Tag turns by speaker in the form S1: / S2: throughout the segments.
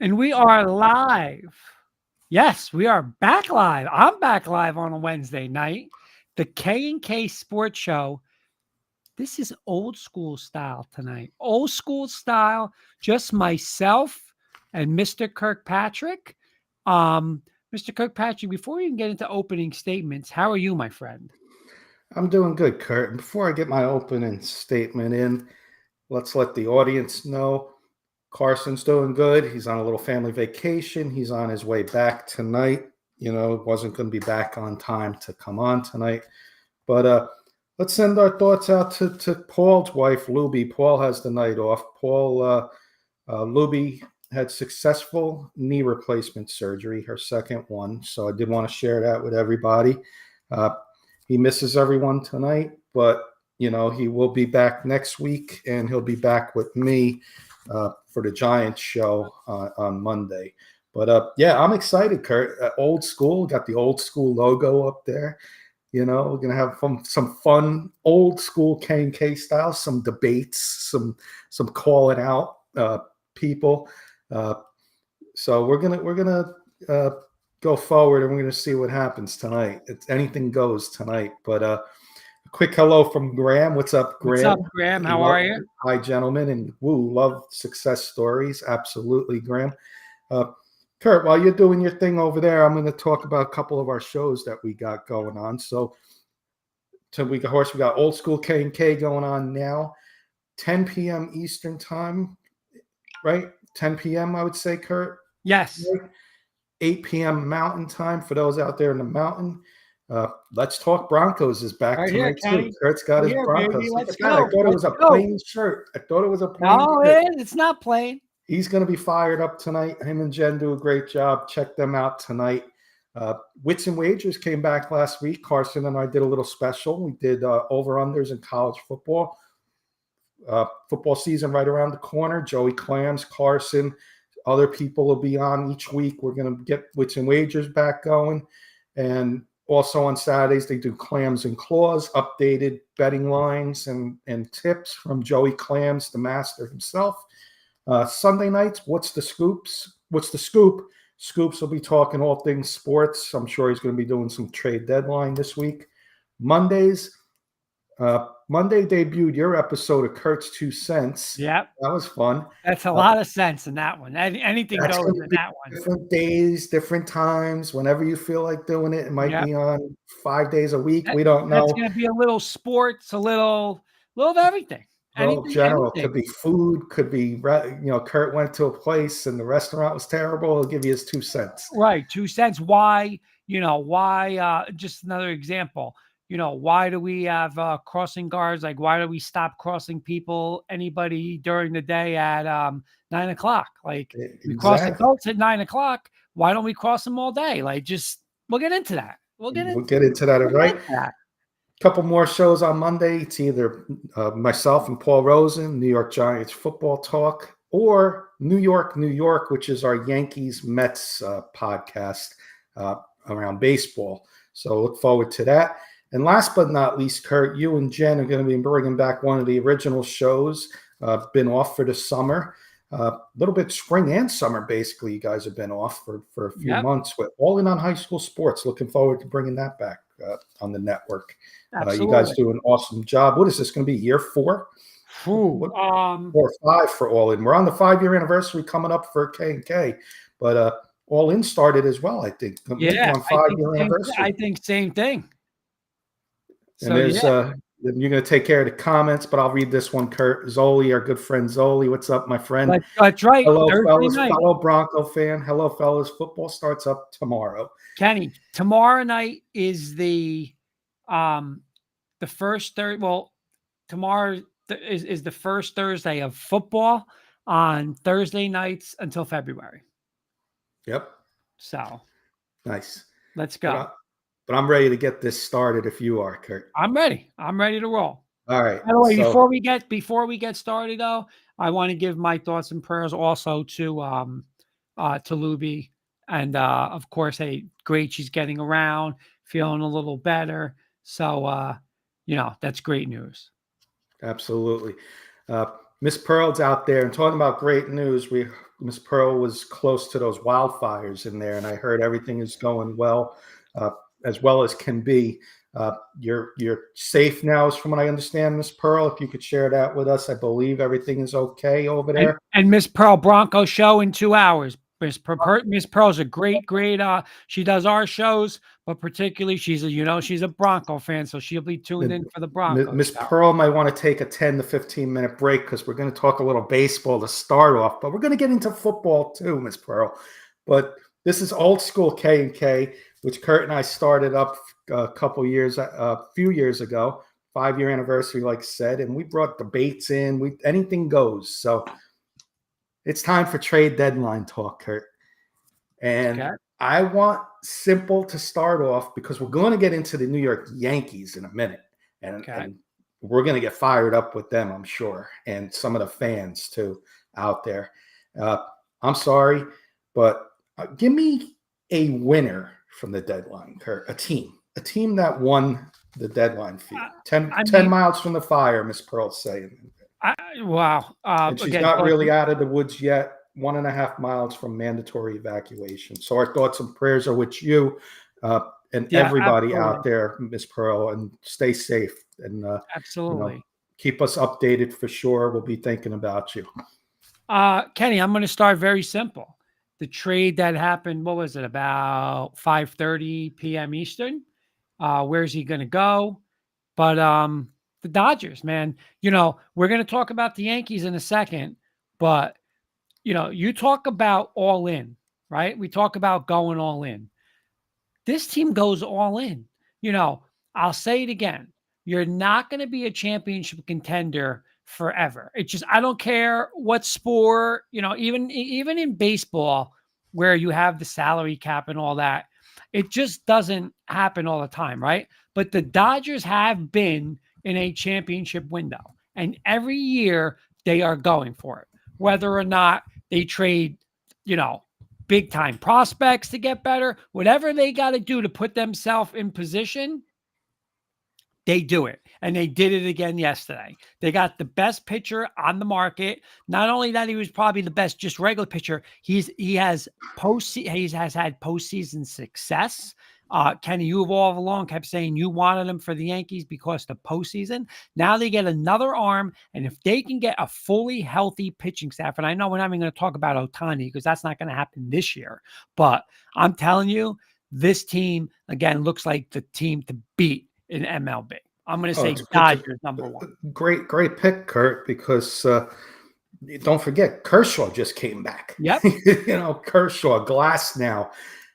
S1: And we are live. Yes, we are back live. I'm back live on a Wednesday night. The K&K Sports Show. This is old school style tonight. Old school style, just myself and Mr. Kirkpatrick. Mr. Kirkpatrick, before we even get into opening statements, how are you, my friend?
S2: I'm doing good, Kurt. And before I get my opening statement in, let's let the audience know Carson's doing good. He's on a little family vacation. He's on his way back tonight. Wasn't going to be back on time to come on tonight. But let's send our thoughts out to Paul's wife, Luby. Paul has the night off. Luby had successful knee replacement surgery, her second one. So I did want to share that with everybody. He misses everyone tonight, but, he will be back next week, and he'll be back with me for the Giants show on Monday. But, yeah, I'm excited, Kurt. Old school, got the old school logo up there. We're going to have some fun old school K&K style, some debates, some calling out people. So we're gonna go forward, and we're gonna see what happens tonight. Anything goes tonight. But a quick hello from Graham. What's up, Graham?
S1: What's up, Graham? How are you?
S2: Hi, gentlemen, and love success stories. Absolutely, Graham. Kurt, while you're doing your thing over there, I'm going to talk about a couple of our shows that we got going on. So we got old school K&K going on now, 10 p.m. Eastern time, right? 10 p.m. I would say, Kurt.
S1: Yes.
S2: 8 p.m. Mountain time for those out there in the mountain. Let's Talk Broncos is back
S1: right
S2: tonight
S1: here,
S2: too. Kurt's got his Broncos.
S1: Baby, let's go.
S2: I thought it was a plain shirt.
S1: No, it's not plain.
S2: He's going to be fired up tonight. Him and Jen do a great job. Check them out tonight. Wits and Wagers came back last week. Carson and I did a little special. We did over-unders in college football. Football season right around the corner. Joey Clams, Carson, other people will be on each week. We're going to get Wits and Wagers back going. And also on Saturdays, they do Clams and Claws, updated betting lines and tips from Joey Clams, the master himself. Sunday nights, What's the Scoop? Scoops will be talking all things sports. I'm sure he's going to be doing some trade deadline this week. Monday debuted your episode of Kurt's 2 Cents.
S1: Yep.
S2: That was fun.
S1: That's a lot of sense in that one. Anything goes in that one.
S2: Different days, different times, whenever you feel like doing it. It might be on 5 days a week. We don't know.
S1: That's going to be a little sports, a little of everything.
S2: General. Could be food, could be, Kurt went to a place and the restaurant was terrible. He'll give you his 2 cents.
S1: Right. 2 cents. Why, just another example, why do we have crossing guards? Like, why do we stop crossing anybody during the day at 9 o'clock? Like, we cross adults at 9 o'clock. Why don't we cross them all day? Like, we'll get into that. We'll get into that,
S2: right? Couple more shows on Monday. It's either myself and Paul Rosen, New York Giants football talk, or New York, which is our Yankees Mets podcast around baseball. So look forward to that. And last but not least, Kurt, you and Jen are going to be bringing back one of the original shows. Been off for the summer. A little bit spring and summer, basically. You guys have been off for a few months with All In on High School Sports. Looking forward to bringing that back on the network. You guys do an awesome job. What is this going to be, year 4? 4 or 5 for All In. We're on the 5-year anniversary coming up for K&K, but All In started as well, I think.
S1: Yeah,
S2: on 5-year anniversary.
S1: I think same thing.
S2: And you're going to take care of the comments, but I'll read this one, Kurt. Zoli, our good friend Zoli. What's up, my friend?
S1: That's right.
S2: Hello, fellas. Fellow Bronco fan. Hello, fellas. Football starts up tomorrow.
S1: Kenny, tomorrow night is the first Thursday. Well, tomorrow is the first Thursday of football on Thursday nights until February.
S2: Yep.
S1: So
S2: nice.
S1: Let's go.
S2: But I'm ready to get this started if you are, Kurt.
S1: I'm ready. I'm ready to roll.
S2: All right.
S1: By the way, before we get started, though, I want to give my thoughts and prayers also to Luby, and of course, hey, great, she's getting around, feeling a little better. So that's great news.
S2: Absolutely. Miss Pearl's out there and talking about great news. Miss Pearl was close to those wildfires in there, and I heard everything is going uh, well as can be. You're safe now, as from what I understand, Miss Pearl. If you could share that with us, I believe everything is okay over there.
S1: And Miss Pearl Bronco show in 2 hours. Miss Pearl's a great. She does our shows, but particularly she's a Bronco fan, so she'll be tuned in for the Broncos.
S2: Miss Pearl might want to take a 10 to 15-minute break because we're going to talk a little baseball to start off, but we're going to get into football too, Miss Pearl. But this is old school K&K, which Kurt and I started up a few years ago, 5-year anniversary, like I said, and we brought debates in. Anything goes. So it's time for trade deadline talk, Kurt. And okay. I want simple to start off because we're going to get into the New York Yankees in a minute. And we're going to get fired up with them, I'm sure. And some of the fans, too, out there. I'm sorry, but give me a winner from the deadline, Kurt. A team that won the deadline fee. 10 miles from the fire, Miss Pearl's saying.
S1: Wow.
S2: And she's not really out of the woods yet. 1.5 miles from mandatory evacuation. So our thoughts and prayers are with you and everybody absolutely. Out there, Miss Pearl, and stay safe. And absolutely keep us updated for sure. We'll be thinking about you.
S1: Kenny, I'm going to start very simple. The trade that happened, what was it, about 5:30 p.m. Eastern? Where's he going to go? But the Dodgers, man, we're going to talk about the Yankees in a second, but you talk about all in, right? We talk about going all in. This team goes all in. I'll say it again. You're not going to be a championship contender forever. It's just, I don't care what sport, even in baseball where you have the salary cap and all that, it just doesn't happen all the time, right? But the Dodgers have been in a championship window, and every year they are going for it, whether or not they trade, big time prospects to get better, whatever they got to do to put themselves in position, they do it. And they did it again yesterday. They got the best pitcher on the market. Not only that, he was probably the best just regular pitcher. He has had postseason success. Kenny, you have all along kept saying you wanted him for the Yankees because the postseason. Now they get another arm, and if they can get a fully healthy pitching staff, and I know we're not even going to talk about Ohtani because that's not going to happen this year, but I'm telling you, this team, again, looks like the team to beat in MLB. I'm going to say Dodgers number one.
S2: Great pick, Kurt, because don't forget, Kershaw just came back.
S1: Yep.
S2: Kershaw, Glass now,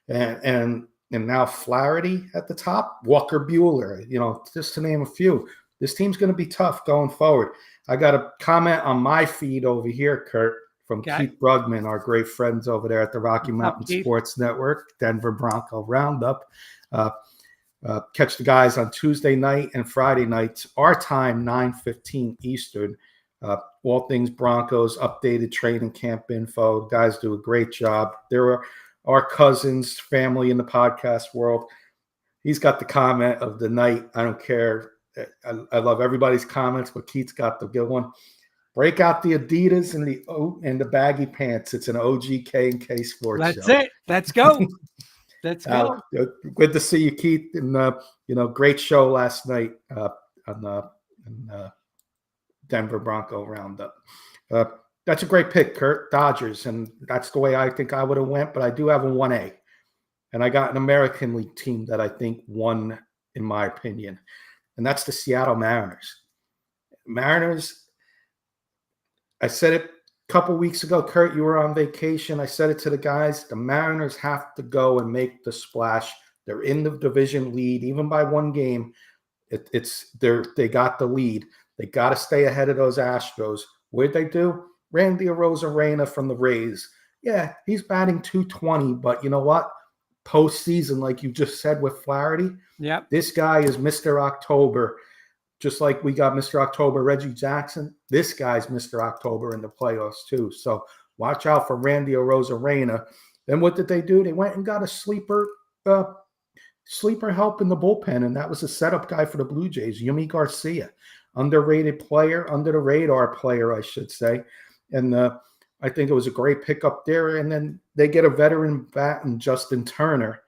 S2: and now Flaherty at the top, Walker Buehler, just to name a few. This team's going to be tough going forward. I got a comment on my feed over here, Kurt, from Keith Brugman, our great friends over there at the Rocky Mountain Sports Network, Denver Bronco Roundup. Catch the guys on Tuesday night and Friday nights, our time, 9:15 Eastern. All things Broncos, updated training camp info. Guys do a great job. There are our cousins, family in the podcast world. He's got the comment of the night. I don't care. I love everybody's comments, but Keith's got the good one. Break out the Adidas and the baggy pants. It's an OG K&K sports show.
S1: That's it. Let's go. Let's go.
S2: Good to see you, Keith. And great show last night on Denver Bronco Roundup. That's a great pick, Kurt. Dodgers, and that's the way I think I would have went. But I do have a 1A, and I got an American League team that I think won, in my opinion, and that's the Seattle Mariners. Mariners. I said it a couple weeks ago, Kurt. You were on vacation. I said it to the guys. The Mariners have to go and make the splash. They're in the division lead, even by one game. They got the lead. They got to stay ahead of those Astros. What'd they do? Randy Arozarena from the Rays. Yeah, he's batting .220, but you know what? Postseason, like you just said with Flaherty, this guy is Mr. October. Just like we got Mr. October, Reggie Jackson, this guy's Mr. October in the playoffs too. So watch out for Randy Arozarena. Then what did they do? They went and got a sleeper help in the bullpen, and that was a setup guy for the Blue Jays, Yumi Garcia. underrated player, under the radar player, I should say. And I think it was a great pickup there. And then they get a veteran bat in Justin Turner,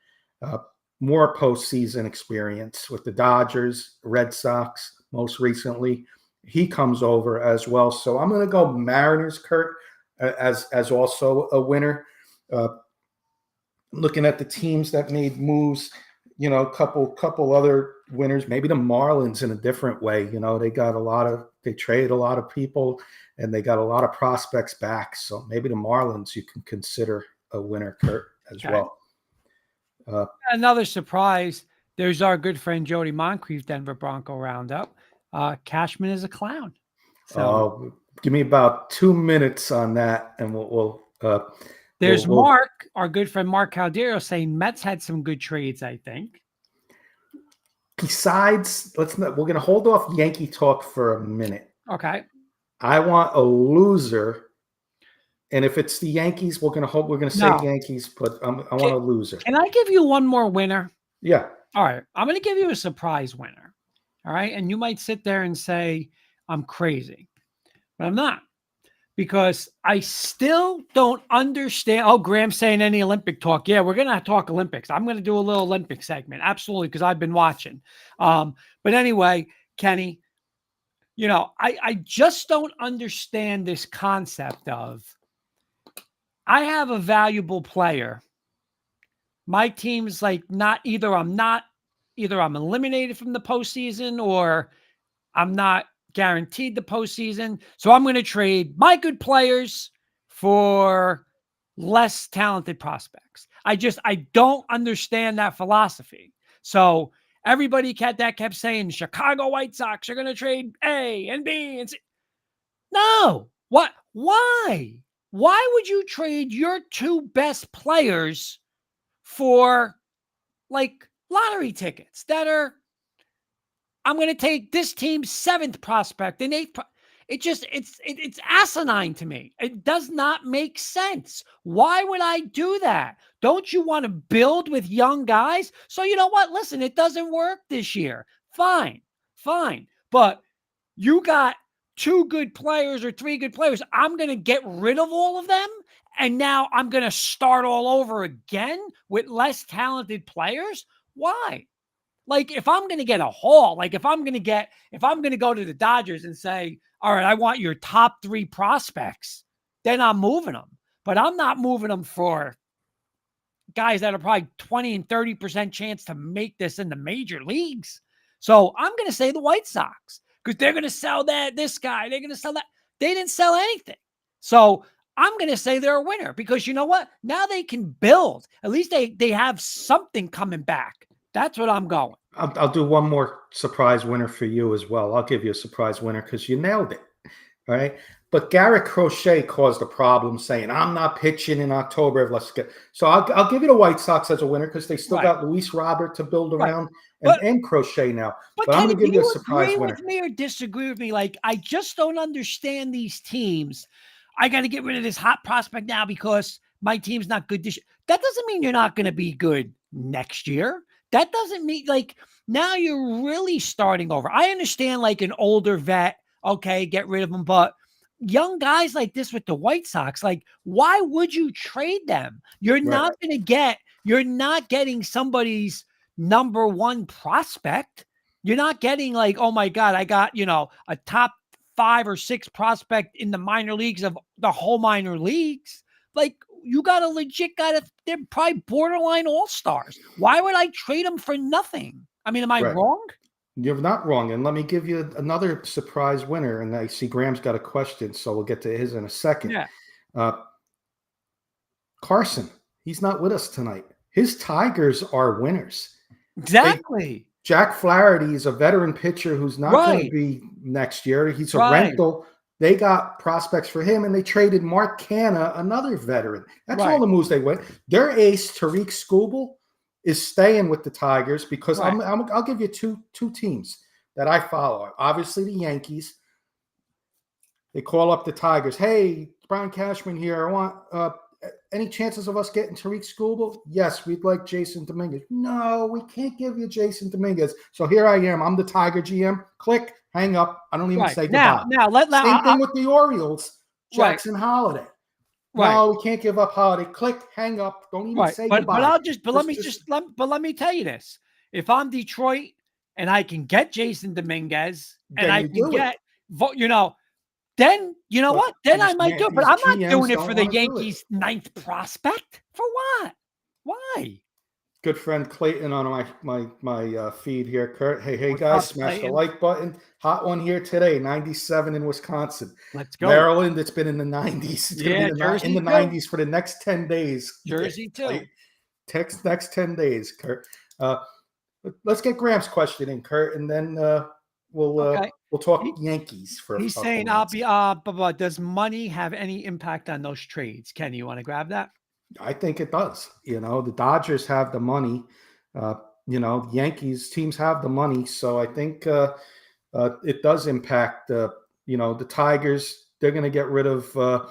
S2: more postseason experience with the Dodgers, Red Sox, most recently. He comes over as well. So I'm going to go Mariners, Kurt, as also a winner. Looking at the teams that made moves, a couple other winners, maybe the Marlins in a different way. They traded a lot of people and they got a lot of prospects back. So maybe the Marlins you can consider a winner, Kurt, as well.
S1: Another surprise. There's our good friend Jody Moncrief, Denver Bronco Roundup. Cashman is a clown. So
S2: give me about 2 minutes on that, and
S1: there's Mark, our good friend Mark Caldero, saying Mets had some good trades, I think.
S2: Besides, we're going to hold off Yankee talk for a minute.
S1: Okay.
S2: I want a loser. And if it's the Yankees, we're going to say Yankees, but I want a loser.
S1: Can I give you one more winner?
S2: Yeah.
S1: All right. I'm going to give you a surprise winner. All right. And you might sit there and say, I'm crazy, but I'm not, because I still don't understand. Oh, Graham's saying any Olympic talk. Yeah, we're going to talk Olympics. I'm going to do a little Olympic segment. Absolutely. Because I've been watching. But anyway, Kenny, I just don't understand this concept of, I have a valuable player. My team's like either I'm eliminated from the postseason or I'm not guaranteed the postseason. So I'm going to trade my good players for less talented prospects. I don't understand that philosophy. So everybody kept saying Chicago White Sox are going to trade A and B and C. No. What? Why? Why would you trade your two best players for like lottery tickets that are, I'm going to take this team's 7th prospect and 8th. It's asinine to me. It does not make sense. Why would I do that? Don't you want to build with young guys? So you know what? Listen, it doesn't work this year. Fine. But you got 2 good players or 3 good players. I'm going to get rid of all of them. And now I'm going to start all over again with less talented players. Why? Like, if I'm going to get a haul, like if I'm going to go to the Dodgers and say, all right, I want your top 3 prospects, then I'm moving them. But I'm not moving them for guys that are probably 20 and 30% chance to make this in the major leagues. So I'm going to say the White Sox, because they're going to sell this guy. They're going to sell that. They didn't sell anything. So I'm going to say they're a winner, because you know what? Now they can build. At least they have something coming back. That's what I'm going.
S2: I'll do one more surprise winner for you as well. I'll give you a surprise winner because you nailed it. All right. But Garrett Crochet caused a problem saying, I'm not pitching in October. So I'll give you the White Sox as a winner because they still got Luis Robert to build around and Crochet now. But I'm going to give you a surprise winner.
S1: Agree with me or disagree with me? Like, I just don't understand these teams. I got to get rid of this hot prospect now because my team's not good this year. That doesn't mean you're not going to be good next year. That doesn't mean, like, now you're really starting over. I understand, like, an older vet, okay, get rid of them. But young guys like this with the White Sox, like, why would you trade them? You're not getting somebody's number 1 prospect. You're not getting like, oh my God, I got, a top 5 or 6 prospect in the minor leagues of the whole minor leagues. Like, you got a legit guy they're probably borderline all-stars. Why would I trade them for nothing? I mean, am I wrong?
S2: You're not wrong. And let me give you another surprise winner. And I see Graham's got a question, so we'll get to his in a second.
S1: Yeah.
S2: Carson, he's not with us tonight. His Tigers are winners.
S1: Exactly.
S2: Jack Flaherty is a veteran pitcher who's not going to be next year. He's a rental. They got prospects for him, and they traded Mark Canha, another veteran. That's all the moves they went. Their ace, Tariq Skubal, is staying with the Tigers because I'll give you two teams that I follow. Obviously, the Yankees. They call up the Tigers. Hey, Brian Cashman here. I want any chances of us getting Tariq Skubal? Yes, we'd like Jason Dominguez. No, we can't give you Jason Dominguez. So here I am. I'm the Tiger GM. Click, hang up. I don't even say goodbye. Same thing with the Orioles. Jackson Holiday. No, we can't give up Holiday. Click, hang up. Don't even say goodbye.
S1: Let me tell you this. If I'm Detroit and I can get Jason Dominguez and I can get, then you know what? Then I might do it. But I'm not doing it for the Yankees' 9th prospect. For what? Why?
S2: Good friend Clayton on my feed here, Kurt. Hey guys, smash the like button. Hot one here today, 97 in Wisconsin.
S1: Let's go.
S2: Maryland, it's been in the 90s. It's going to be in the 90s for the next 10 days.
S1: Jersey too.
S2: Next 10 days, Kurt. Let's get Graham's question in, Kurt, and then we'll talk Yankees for
S1: He's saying, does money have any impact on those trades? Kenny, you want to grab that?
S2: I think it does. The Dodgers have the money. Yankees teams have the money. So I think it does impact, the Tigers. They're going to get rid of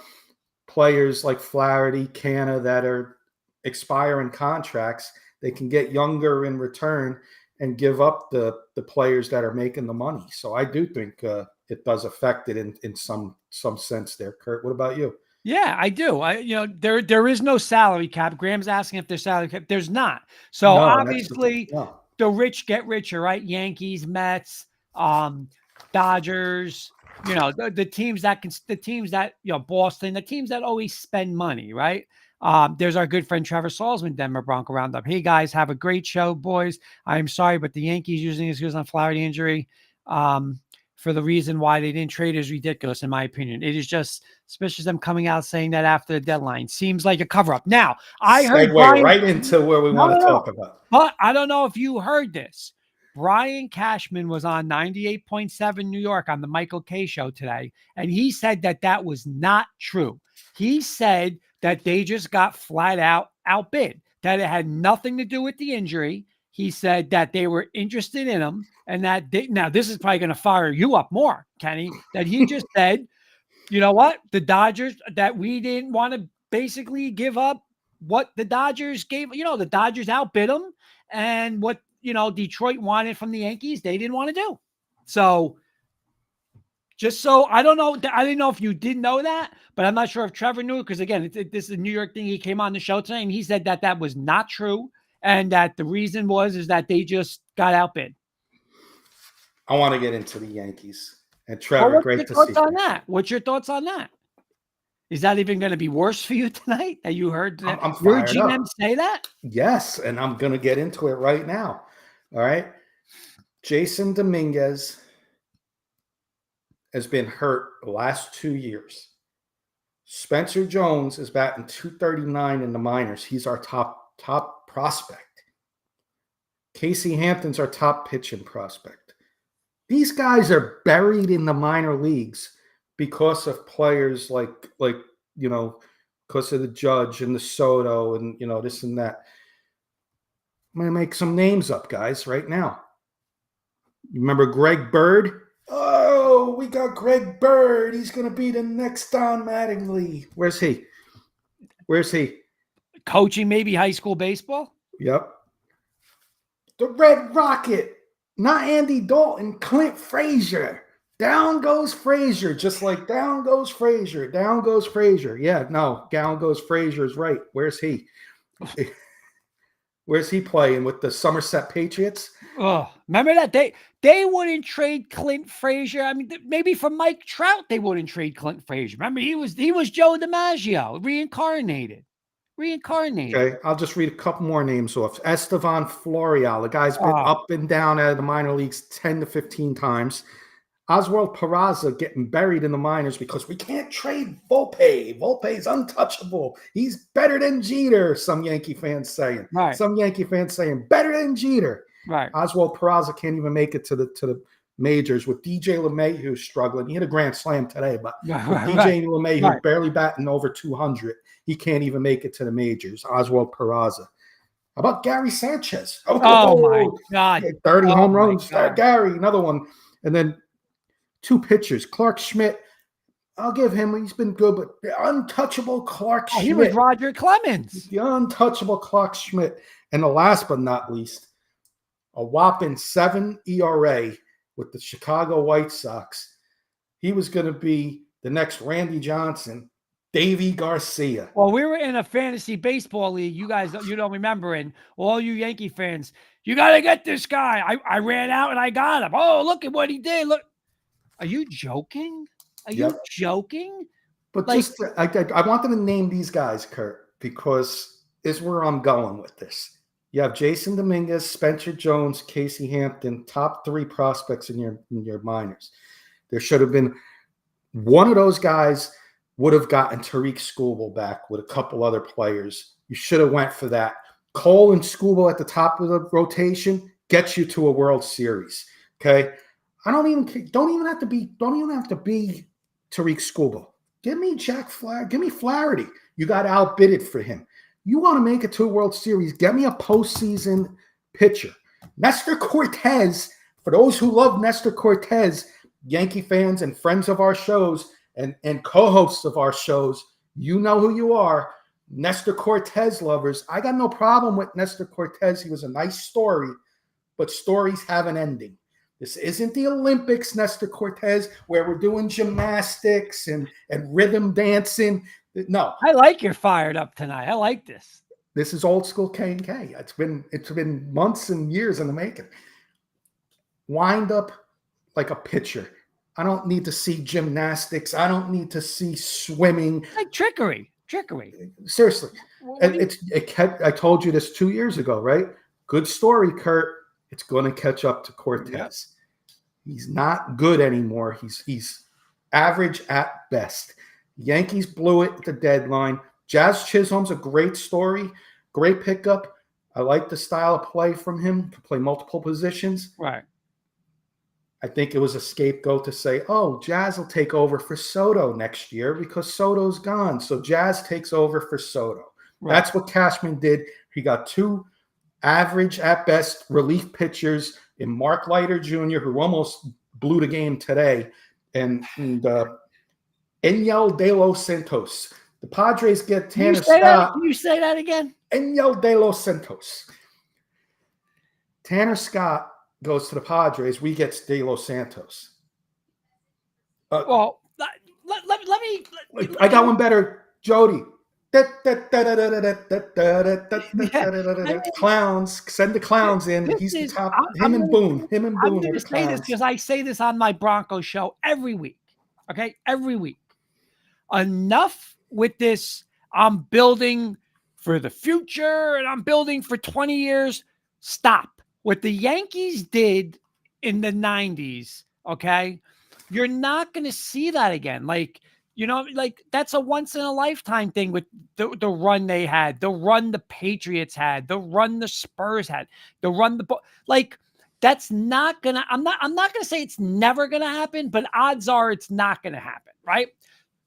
S2: players like Flaherty, Canna that are expiring contracts. They can get younger in return and give up the players that are making the money. So I do think it does affect it in some sense there. Kurt, what about you?
S1: Yeah, I do. There is no salary cap. Graham's asking if there's salary cap. There's not. So obviously the rich get richer, right? Yankees, Mets, Dodgers, the teams that Boston, the teams that always spend money, right? There's our good friend Trevor Salzman, Denver Bronco Roundup. Hey guys, have a great show, boys. I'm sorry, but the Yankees using excuse on Flaherty injury for the reason why they didn't trade is ridiculous, in my opinion. It is just, especially them coming out saying that after the deadline, seems like a cover-up. Now, I heard
S2: right into where we want to talk about.
S1: But I don't know if you heard this. Brian Cashman was on 98.7 New York on the Michael Kay show today, and he said that was not true. He said that they just got flat out outbid, that it had nothing to do with the injury. He said that they were interested in him, and that now this is probably going to fire you up more, Kenny, that he just said, you know what? The Dodgers, that we didn't want to basically give up what the Dodgers gave, the Dodgers outbid them, and what, Detroit wanted from the Yankees, they didn't want to do. So just so I don't know, I didn't know if you did know that, but I'm not sure if Trevor knew it, because again, this is a New York thing. He came on the show today and he said that was not true. And that the reason is that they just got outbid.
S2: I want to get into the Yankees. And Trevor, great to see you.
S1: What's your thoughts on that? Is that even going to be worse for you tonight that you heard that
S2: your
S1: GM say that?
S2: Yes, and I'm going to get into it right now. All right. Jason Dominguez has been hurt the last 2 years. Spencer Jones is batting .239 in the minors. He's our top prospect. Casey Hampton's our top pitching prospect. These guys are buried in the minor leagues because of players like because of the Judge and the Soto and this and that. I'm gonna make some names up, guys, right now. You remember Greg Bird? Oh, we got Greg Bird. He's gonna be the next Don Mattingly. Where's he?
S1: Coaching maybe high school baseball?
S2: Yep. The Red Rocket, not Andy Dalton, Clint Frazier. Down goes Frazier, just like down goes Frazier. Down goes Frazier. Yeah, no, down goes Frazier is right. Where's he? Where's he playing with the Somerset Patriots?
S1: Oh, remember that they wouldn't trade Clint Frazier. I mean, maybe for Mike Trout they wouldn't trade Clint Frazier. Remember, he was Joe DiMaggio, reincarnated.
S2: Okay, I'll just read a couple more names off. Estevan Florial, the guy's been up and down out of the minor leagues 10 to 15 times. Oswald Peraza getting buried in the minors because we can't trade Volpe. Volpe's untouchable. He's better than Jeter, some Yankee fans saying.
S1: Right.
S2: Some Yankee fans saying better than Jeter.
S1: Right.
S2: Oswald Peraza can't even make it to the majors with DJ LeMahieu struggling. He hit a grand slam today, but DJ LeMahieu barely batting over 200. He can't even make it to the majors. Oswald Peraza. How about Gary Sanchez?
S1: Oh my God.
S2: 30 home runs. Gary, another one. And then two pitchers, Clark Schmidt. I'll give him. He's been good, but the untouchable Clark
S1: Oh,
S2: Schmidt.
S1: he was Roger Clemens.
S2: The untouchable Clark Schmidt. And the last but not least, a whopping 7 ERA with the Chicago White Sox. He was going to be the next Randy Johnson, Davy Garcia.
S1: Well, we were in a fantasy baseball league. You guys, you don't remember, and all you Yankee fans, you got to get this guy. I ran out and I got him. Oh, look at what he did. Look. Are you joking? Are you joking?
S2: But like, just, I wanted to name these guys, Kurt, because is where I'm going with this. You have Jason Dominguez, Spencer Jones, Casey Hampton, top 3 prospects in your minors. There should have been one of those guys would have gotten Tariq Skubal back with a couple other players. You should have went for that. Cole and Skubal at the top of the rotation gets you to a World Series. Okay. Don't even have to be Tariq Skubal. Give me give me Flaherty. You got outbidded for him. You want to make it to a World Series, get me a postseason pitcher. Nestor Cortez, for those who love Nestor Cortez, Yankee fans and friends of our shows and co-hosts of our shows, you know who you are. Nestor Cortez lovers. I got no problem with Nestor Cortez. He was a nice story, but stories have an ending. This isn't the Olympics, Nestor Cortez, where we're doing gymnastics and rhythm dancing. No.
S1: I like you're fired up tonight. I like this.
S2: This is old school K&K. It's been months and years in the making. Wind up like a pitcher. I don't need to see gymnastics. I don't need to see swimming.
S1: Like trickery.
S2: Seriously. I told you this 2 years ago, right? Good story, Kurt. It's going to catch up to Cortez. Yep. He's not good anymore. He's average at best. Yankees blew it at the deadline. Jazz Chisholm's a great story, great pickup. I like the style of play from him to play multiple positions.
S1: Right.
S2: I think it was a scapegoat to say, oh, Jazz will take over for Soto next year because Soto's gone. So Jazz takes over for Soto. Right. That's what Cashman did. He got 2 average at best relief pitchers in Mark Leiter Jr., who almost blew the game today, and Enyel De Los Santos. The Padres get Tanner Scott.
S1: Can you say that again?
S2: Enyel De Los Santos. Tanner Scott goes to the Padres. We get De Los Santos.
S1: Let me.
S2: I got one better. Jody. Clowns. Send the clowns in. He's the top. Him and Boone. I'm
S1: going to say this because I say this on my Broncos show every week. Okay? Every week. Enough with this. I'm building for the future and I'm building for 20 years. Stop. What the Yankees did in the 90s, okay? You're not going to see that again. Like that's a once in a lifetime thing with the run they had, the run the Patriots had, the run the Spurs had, the run that's not going to I'm not going to say it's never going to happen, but odds are it's not going to happen, right?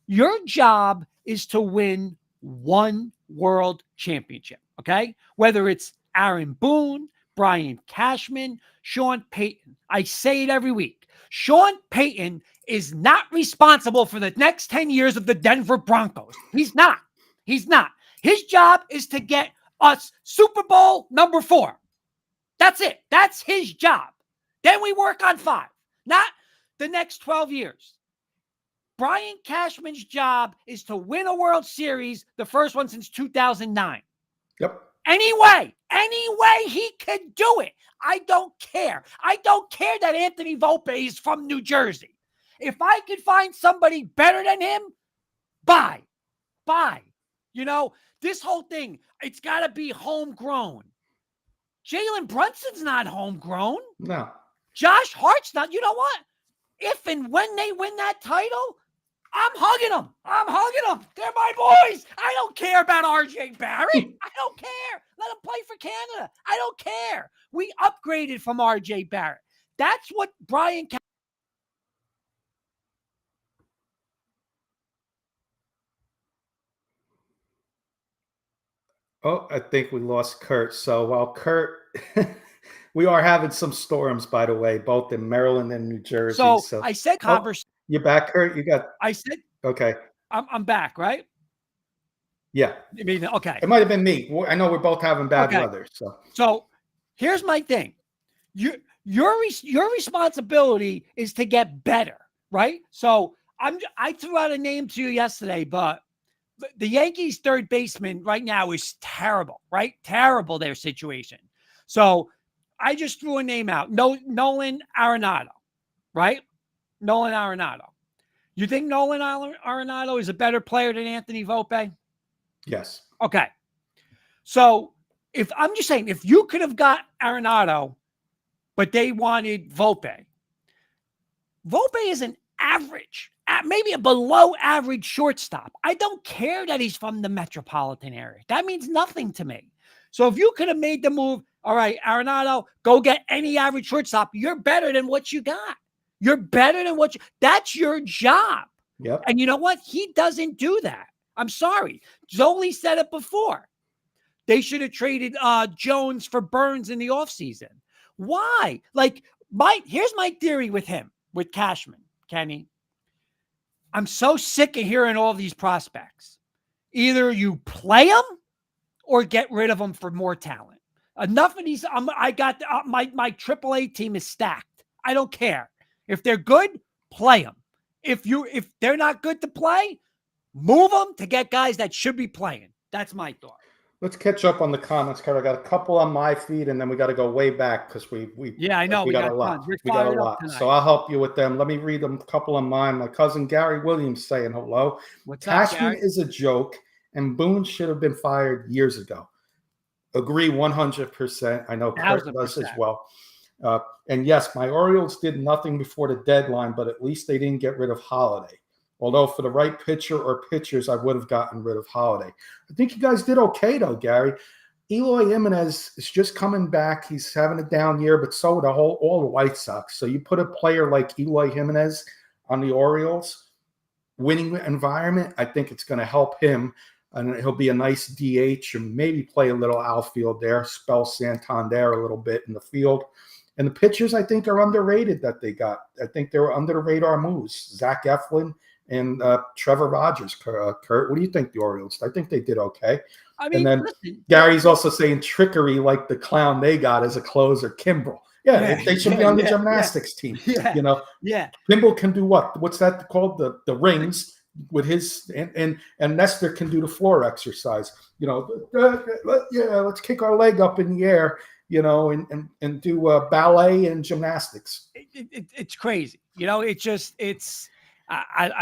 S1: Your job is to win 1 world championship, okay? Whether it's Aaron Boone, Brian Cashman, Sean Payton. I say it every week. Sean Payton is not responsible for the next 10 years of the Denver Broncos. He's not. His job is to get us Super Bowl number 4. That's it. That's his job. Then we work on 5, not the next 12 years. Brian Cashman's job is to win a World Series, the first one since 2009.
S2: Yep.
S1: Any way he could do it. I don't care. I don't care that Anthony Volpe is from New Jersey. If I could find somebody better than him, bye. This whole thing, it's got to be homegrown. Jalen Brunson's not homegrown.
S2: No.
S1: Josh Hart's not. You know what? If and when they win that title, I'm hugging them. They're my boys. I don't care about RJ Barrett. I don't care. Let him play for Canada. I don't care. We upgraded from RJ Barrett. That's what Brian.
S2: Oh, I think we lost Kurt. So while Kurt, we are having some storms, by the way, both in Maryland and New Jersey.
S1: So I said conversation.
S2: You're back, Kurt. You got.
S1: I said
S2: Okay.
S1: I'm back, right?
S2: Yeah.
S1: I mean, okay.
S2: It might have been me. I know we're both having bad
S1: Okay.
S2: weather.
S1: So here's my thing. Your responsibility is to get better, right? So I threw out a name to you yesterday, but the Yankees third baseman right now is terrible, right? Terrible, their situation. So I just threw a name out. Nolan Arenado, right? Nolan Arenado. You think Nolan Arenado is a better player than Anthony Volpe?
S2: Yes.
S1: Okay. So if I'm just saying, if you could have got Arenado, but they wanted Volpe is an average, maybe a below average shortstop. I don't care that he's from the metropolitan area. That means nothing to me. So if you could have made the move, all right, Arenado, go get any average shortstop, you're better than what you got. You're better than that's your job.
S2: Yep.
S1: And you know what? He doesn't do that. I'm sorry. Zoli said it before. They should have traded Jones for Burns in the offseason. Why? Like, here's my theory with him, with Cashman, Kenny. I'm so sick of hearing all these prospects. Either you play them or get rid of them for more talent. Enough of these. I got my AAA team is stacked. I don't care. If they're good, play them. If they're not good to play, move them to get guys that should be playing. That's my thought.
S2: Let's catch up on the comments, Carter. I got a couple on my feed, and then we got to go way back because we
S1: I know
S2: we got a lot.
S1: We're
S2: we got a
S1: fired up
S2: lot.
S1: tonight.
S2: So I'll help you with them. Let me read them. A couple on mine. My cousin Gary Williams saying hello.
S1: What's
S2: Cashman
S1: up, Gary?
S2: is a joke, and Boone should have been fired years ago. Agree 100%. I know Kurt does as well. And yes, my Orioles did nothing before the deadline, but at least they didn't get rid of Holiday. Although for the right pitcher or pitchers, I would have gotten rid of Holiday. I think you guys did okay, though, Gary. Eloy Jimenez is just coming back. He's having a down year, but so would all the White Sox. So you put a player like Eloy Jimenez on the Orioles, winning environment, I think it's going to help him. And he'll be a nice DH and maybe play a little outfield there, spell Santander a little bit in the field. And the pitchers, I think, are underrated that they got. I think they were under the radar moves. Zach Eflin and Trevor Rogers. Kurt, what do you think the Orioles? I think they did okay.
S1: I mean,
S2: and then
S1: listen,
S2: Gary's also saying trickery like the clown they got as a closer, Kimbrel. Yeah, they should be on the gymnastics team.
S1: Yeah.
S2: You know, Kimbrel can do what? What's that called? The rings with his and Nestor can do the floor exercise. You know, let's kick our leg up in the air. You know, and do ballet and gymnastics.
S1: It's crazy. You know, I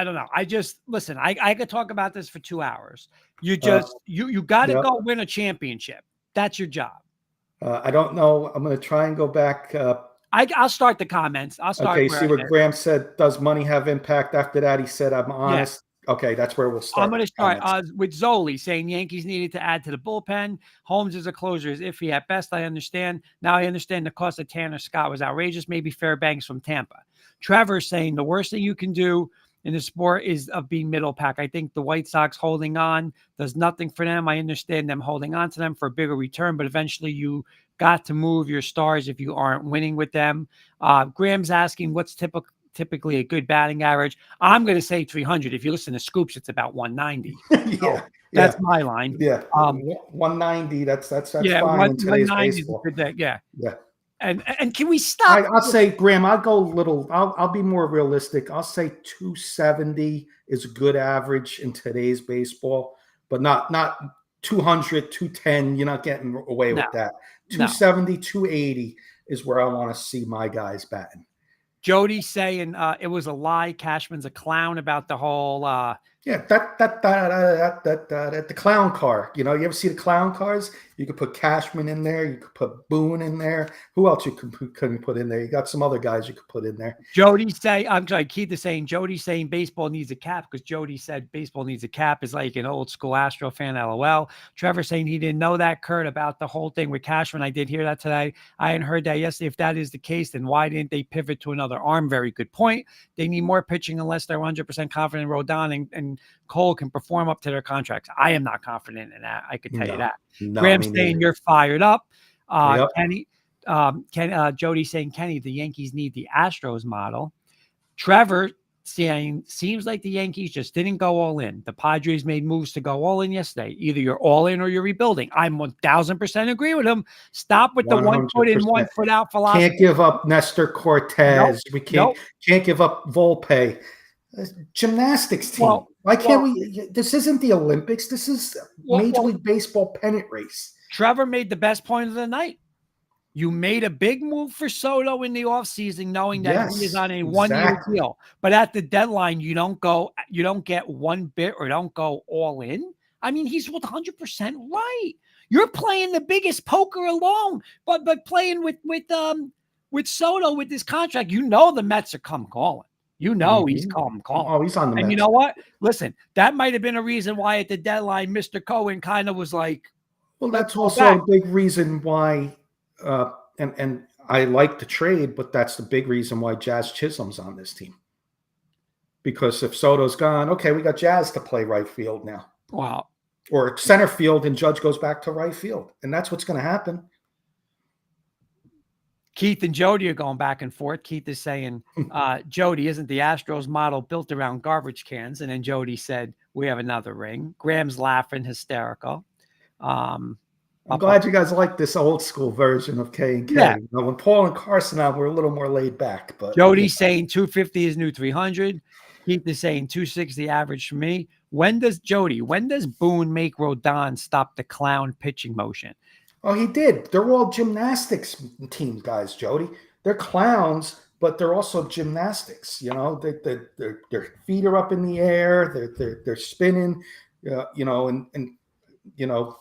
S1: don't know. Listen, I could talk about this for 2 hours. You just, you got to go win a championship. That's your job.
S2: I don't know. I'm going to try and go back.
S1: I'll start the comments. I'll start.
S2: Okay. See what Graham said. Does money have impact? After that, he said, I'm honest. Yeah. Okay. That's where we'll start.
S1: I'm going to start with Zoli saying Yankees needed to add to the bullpen. Holmes as a closer is iffy at best. I understand. Now I understand the cost of Tanner Scott was outrageous. Maybe Fairbanks from Tampa. Trevor saying the worst thing you can do in the sport is of being middle pack. I think the White Sox holding on does nothing for them. I understand them holding on to them for a bigger return, but eventually you got to move your stars if you aren't winning with them. Graham's asking what's typically a good batting average. I'm going to say 300. If you listen to Scoops, it's about 190. That's my line.
S2: Yeah, 190. That's fine in today's baseball.
S1: Yeah. And can we stop?
S2: I'll say, Graham, I'll go a little. I'll be more realistic. I'll say 270 is a good average in today's baseball, but not 200, 210. You're not getting away with that. 270, 280 is where I want to see my guys batting.
S1: Jody saying it was a lie. Cashman's a clown about the whole.
S2: The clown car. You know, you ever see the clown cars? You could put Cashman in there. You could put Boone in there. Who else you couldn't put in there? You got some other guys you could put in there.
S1: Jody I'm sorry, Keith is saying Jody's saying baseball needs a cap because Jody said baseball needs a cap is like an old school Astro fan. LOL. Trevor saying he didn't know that, Kurt, about the whole thing with Cashman. I did hear that today. I hadn't heard that yesterday. If that is the case, then why didn't they pivot to another arm? Very good point. They need more pitching unless they're 100% confident Rodon and Cole can perform up to their contracts. I am not confident in that. I could tell you that. Graham saying you're fired up. Kenny, Jody saying, Kenny, the Yankees need the Astros model. Trevor seems like the Yankees just didn't go all in. The Padres made moves to go all in yesterday. Either you're all in or you're rebuilding. I'm 1000% agree with him. Stop with the 1 foot in, 1 foot out philosophy.
S2: Can't give up Nestor Cortez.
S1: Nope,
S2: We can't give up Volpe. Gymnastics team. Why can't we? This isn't the Olympics. This is Major League Baseball pennant race.
S1: Trevor made the best point of the night. You made a big move for Soto in the offseason, knowing that he is on a 1-year deal. But at the deadline, you don't get one bit or don't go all in. I mean, he's 100% right. You're playing the biggest poker alone, but playing with Soto with this contract, the Mets are come calling. He's calling.
S2: Oh, he's on the Mets.
S1: And you know what? Listen, that might have been a reason why at the deadline, Mr. Cohen kind of was like,
S2: well, that's also a big reason why. And I like the trade, but that's the big reason why Jazz Chisholm's on this team. Because if Soto's gone, okay, we got Jazz to play right field now.
S1: Wow.
S2: Or center field, and Judge goes back to right field. And that's what's going to happen.
S1: Keith and Jody are going back and forth. Keith is saying, Jody, isn't the Astros model built around garbage cans? And then Jody said, we have another ring. Graham's laughing, hysterical.
S2: I'm glad you guys like this old school version of K&K.
S1: Yeah.
S2: When Paul and Carson out, we're a little more laid back. But
S1: Jody's saying 250 is new 300. Keith is saying 260 average for me. When does Boone make Rodon stop the clown pitching motion?
S2: Oh, he did. They're all gymnastics teams, guys, Jody. They're clowns, but they're also gymnastics. Their feet are up in the air. They're spinning. The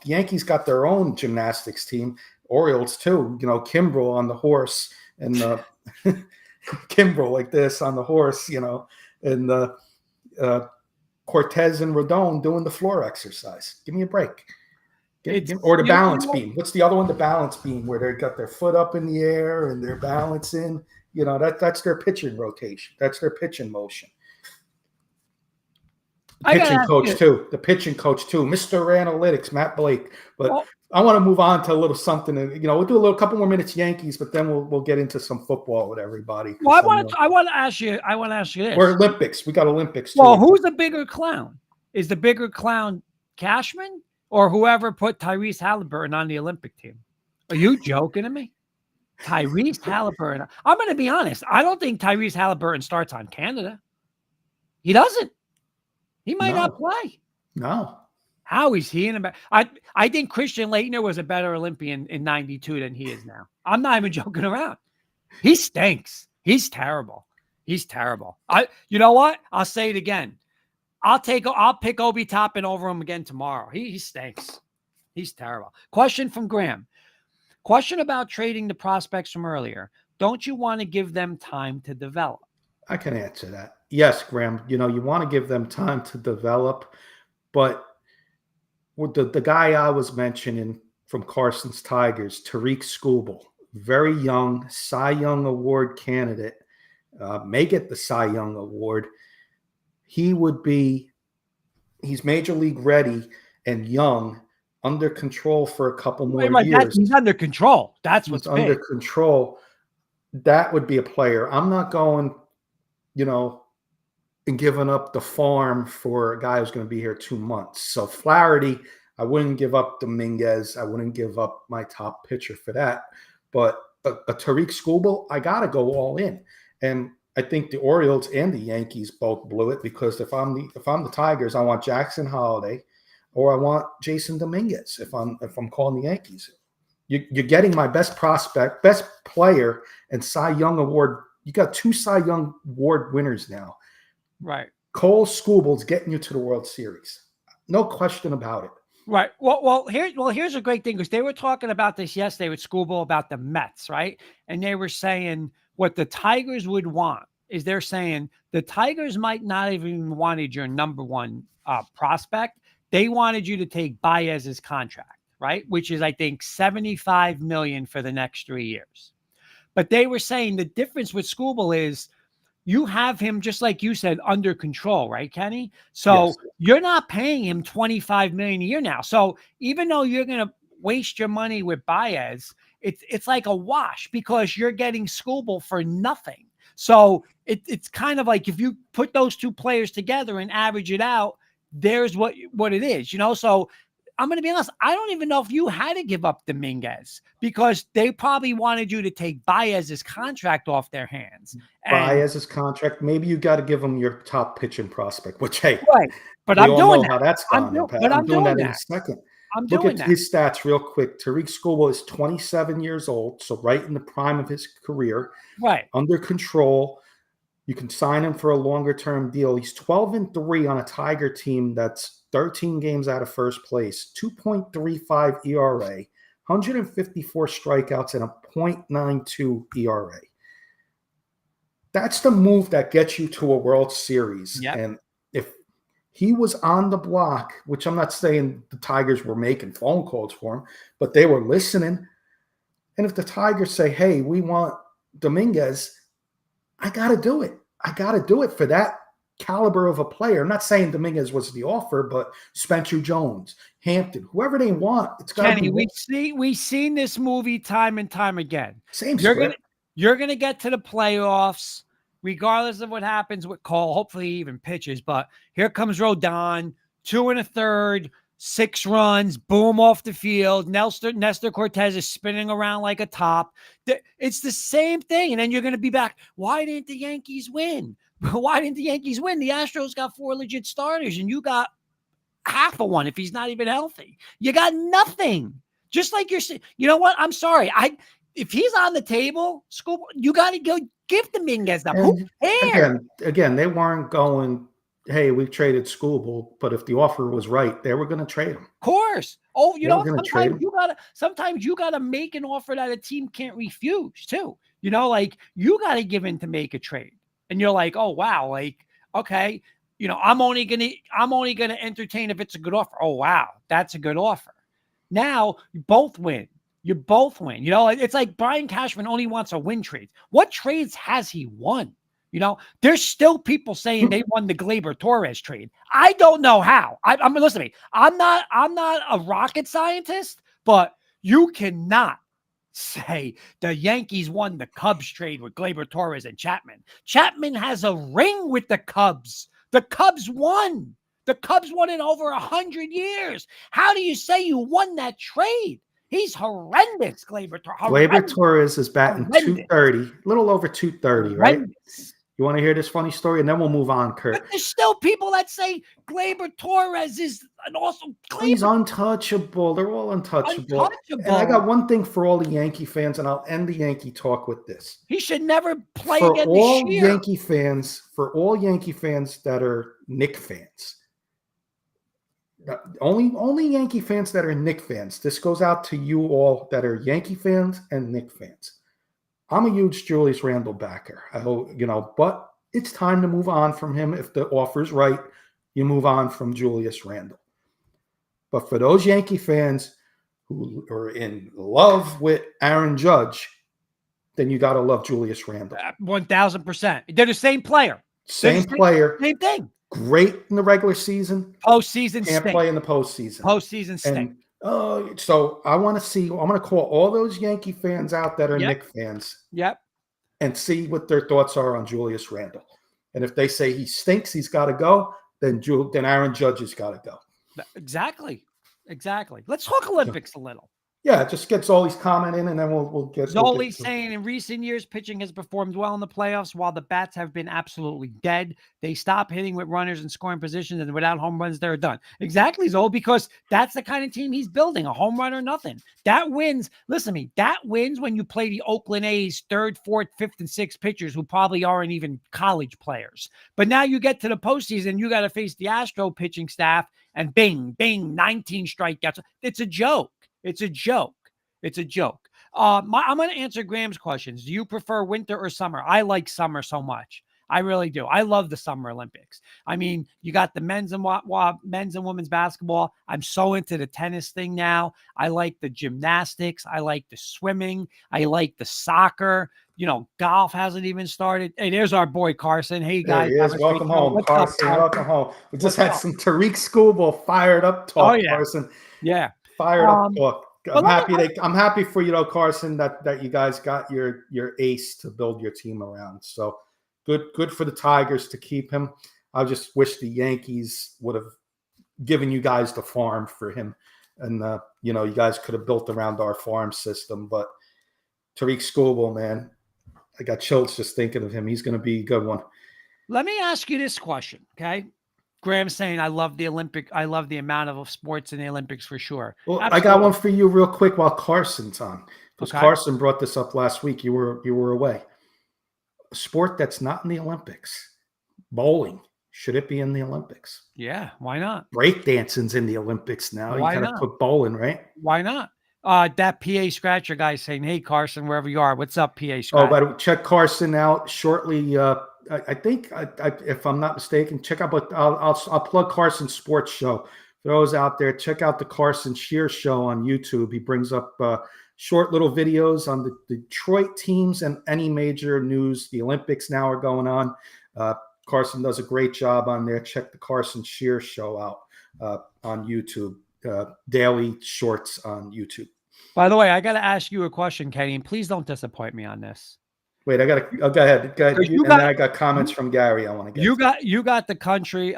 S2: Yankees got their own gymnastics team, Orioles too. Kimbrel on the horse and Kimbrel like this on the horse, and Cortez and Rodon doing the floor exercise. Give me a break. Or the balance beam. What's the other one? The balance beam, where they got their foot up in the air and they're balancing. That's their pitching rotation. That's their pitching motion. The pitching coach too, Mr. Analytics, Matt Blake. But I want to move on to a little something. We'll do a couple more minutes Yankees, but then we'll get into some football with everybody.
S1: Well, I want to ask you this.
S2: Or Olympics. We got Olympics too.
S1: Well, who's the bigger clown? Is the bigger clown Cashman or whoever put Tyrese Halliburton on the Olympic team? Are you joking to me? Tyrese Halliburton. I'm going to be honest. I don't think Tyrese Halliburton starts on Canada. He doesn't. He might not play.
S2: No.
S1: How is he in a I think Christian Laettner was a better Olympian in 92 than he is now. I'm not even joking around. He stinks. He's terrible. He's terrible. You know what? I'll say it again. I'll pick Obi Toppin over him again tomorrow. He stinks. He's terrible. Question from Graham. Question about trading the prospects from earlier. Don't you want to give them time to develop?
S2: I can answer that. Yes, Graham. You want to give them time to develop, but with the guy I was mentioning from Carson's Tigers, Tariq Skubal, very young, Cy Young Award candidate, may get the Cy Young Award. He's major league ready and young, under control for a couple more years.
S1: He's under control. That's what's
S2: under control. That would be a player. I'm not going, and giving up the farm for a guy who's going to be here 2 months. So Flaherty, I wouldn't give up Dominguez. I wouldn't give up my top pitcher for that. But a Tariq Skubal, I got to go all in. And I think the Orioles and the Yankees both blew it, because if I'm the Tigers, I want Jackson Holiday or I want Jason Dominguez if I'm calling the Yankees. You're getting my best prospect, best player, and Cy Young Award. You got 2 Cy Young Award winners now.
S1: Right.
S2: Cole Skubal's getting you to the World Series. No question about it.
S1: Right. Well, here's a great thing, because they were talking about this yesterday with Skubal about the Mets, right? And they were saying what the Tigers would want is they're saying the Tigers might not even wanted your number one prospect. They wanted you to take Baez's contract, right? Which is, I think, $75 million for the next 3 years. But they were saying the difference with Skubal is you have him, just like you said, under control, right, Kenny? So yes. You're not paying him $25 million a year now. So even though you're going to waste your money with Baez, it's like a wash, because you're getting Skubal for nothing. So it's kind of like if you put those two players together and average it out, there's what it is, So I'm going to be honest. I don't even know if you had to give up Dominguez because they probably wanted you to take Baez's contract off their hands. And
S2: Baez's contract, maybe you got to give him your top pitching prospect, which, hey,
S1: right, but
S2: we
S1: I'm
S2: all
S1: doing
S2: know how
S1: that.
S2: that's gone. I'm doing that in a second.
S1: I'm
S2: Look
S1: doing
S2: at
S1: that.
S2: his stats real quick. Tariq Schoolwell is 27 years old, so right in the prime of his career.
S1: Right.
S2: Under control. You can sign him for a longer-term deal. He's 12-3 on a Tiger team that's 13 games out of first place, 2.35 ERA, 154 strikeouts, and a .92 ERA. That's the move that gets you to a World Series.
S1: Yep.
S2: And if he was on the block, which I'm not saying the Tigers were making phone calls for him, but they were listening. And if the Tigers say, hey, we want Dominguez, I got to do it. I got to do it for that caliber of a player. I'm not saying Dominguez was the offer, but Spencer Jones, Hampton, whoever they want, it's got to be.
S1: We've seen this movie time and time again.
S2: Same script.
S1: You're gonna get to the playoffs, regardless of what happens with Cole. Hopefully, he even pitches. But here comes Rodon, 2 1/3, 6 runs, boom off the field. Nestor Cortez is spinning around like a top. It's the same thing. And then you're going to be back. Why didn't the Yankees win? Why didn't the Yankees win? The Astros got 4 legit starters, and you got half of one if he's not even healthy. You got nothing. Just like you're saying. You know what? I'm sorry. If he's on the table, you got to go give Dominguez that. Who cares?
S2: Again, they weren't going, hey, we've traded Schoolable, but if the offer was right, they were going to trade him.
S1: Of course. Oh, sometimes you gotta make an offer that a team can't refuse too. Like you gotta give in to make a trade. And you're like, oh wow, like, okay, I'm only gonna entertain if it's a good offer. Oh wow, that's a good offer. Now you both win. It's like Brian Cashman only wants a win trade. What trades has he won? There's still people saying they won the Gleyber Torres trade. I don't know how. I'm listen to me. I'm not a rocket scientist, but you cannot say the Yankees won the Cubs trade with Gleyber Torres and Chapman. Chapman has a ring with the Cubs. The Cubs won. The Cubs won in over 100 years. How do you say you won that trade? He's horrendous, Gleyber Torres.
S2: Gleyber Torres is batting 230, a little over 230, right? You want to hear this funny story? And then we'll move on, Kurt.
S1: But there's still people that say Gleyber Torres is an awesome.
S2: He's untouchable. They're all untouchable. And I got one thing for all the Yankee fans, and I'll end the Yankee talk with this.
S1: He should never play again this year.
S2: For all Yankee fans that are Knick fans, only Yankee fans that are Knick fans. This goes out to you all that are Yankee fans and Knick fans. I'm a huge Julius Randle backer. I hope, but it's time to move on from him. If the offer's right, you move on from Julius Randle. But for those Yankee fans who are in love with Aaron Judge, then you got to love Julius Randle.
S1: 1,000%. They're the same player.
S2: Same player.
S1: Same thing.
S2: Great in the regular season.
S1: Postseason
S2: can't play in the postseason.
S1: Postseason stink.
S2: So I'm going to call all those Yankee fans out that are Knick fans.
S1: Yep.
S2: And see what their thoughts are on Julius Randle. And if they say he stinks, he's got to go, then Aaron Judge has got to go.
S1: Exactly. Let's talk Olympics a little.
S2: Yeah, just get Zoli's comment in, and then we'll get.
S1: Zoli saying in recent years, pitching has performed well in the playoffs, while the bats have been absolutely dead. They stop hitting with runners in scoring positions, and without home runs, they're done. Exactly, Zoli, because that's the kind of team he's building. A home run or nothing. That wins. Listen to me. That wins when you play the Oakland A's 3rd, 4th, 5th, and 6th pitchers who probably aren't even college players. But now you get to the postseason, you got to face the Astro pitching staff, and bing, 19 strikeouts. It's a joke. I'm going to answer Graham's questions. Do you prefer winter or summer? I like summer so much. I really do. I love the Summer Olympics. I mean, you got the men's and women's basketball. I'm so into the tennis thing now. I like the gymnastics. I like the swimming. I like the soccer. Golf hasn't even started. Hey, there's our boy Carson. Hey, guys.
S2: There he is. Welcome home, Carson. Welcome home. We just had some Tariq Schoolable fired up talk, Carson.
S1: Yeah.
S2: Fired up talk. I'm happy for Carson, that you guys got your ace to build your team around. So Good for the Tigers to keep him. I just wish the Yankees would have given you guys the farm for him. And, you know, you guys could have built around our farm system. But Tariq Skubal, man, I got chills just thinking of him. He's going to be a good one.
S1: Let me ask you this question, okay? Graham's saying, I love the amount of sports in the Olympics for sure.
S2: Well,
S1: Absolutely.
S2: I got one for you real quick while Carson's on. Because
S1: Okay.
S2: Carson brought this up last week. You were away. A sport that's not in the Olympics. Bowling. Should it be in the Olympics?
S1: Yeah, why not?
S2: Breakdancing's in the Olympics now.
S1: Why
S2: you got to
S1: not?
S2: put bowling, right?
S1: Why not? That PA Scratcher guy saying, hey, Carson, wherever you are, what's up, PA Scratcher?
S2: Oh, but check Carson out shortly. I think, if I'm not mistaken, check out. But I'll plug Carson's sports show. For those out there, check out the Carson Shear show on YouTube. He brings up short little videos on the Detroit teams and any major news. The Olympics now are going on. Carson does a great job on there. Check the Carson Shear show out on YouTube. Daily shorts on YouTube.
S1: By the way, I got to ask you a question, Kenny, and please don't disappoint me on this.
S2: Wait, I got to go ahead. Go ahead. And then I got comments from Gary. I want to get.
S1: You got the country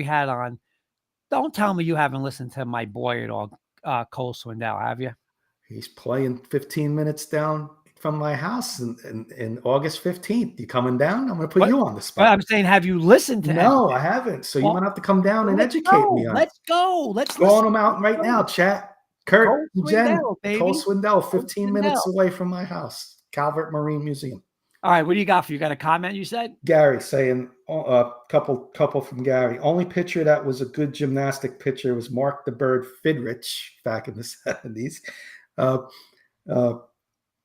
S1: hat on. Don't tell me you haven't listened to my boy at all, Cole Swindell, have you?
S2: He's playing 15 minutes down from my house in August 15th. You coming down? I'm going to put you on the spot.
S1: I'm saying, have you listened to him?
S2: No, I haven't. So you might have to come down and educate me on it.
S1: Let's go. Let's
S2: calling them out right now, chat. Kurt, Jen,
S1: baby.
S2: Cole Swindell, 15 minutes away from my house. Calvert Marine Museum.
S1: All right, what do you got for you? Got a comment, you said?
S2: Gary saying, couple from Gary. Only pitcher that was a good gymnastic pitcher was Mark the Bird Fidrich back in the 70s.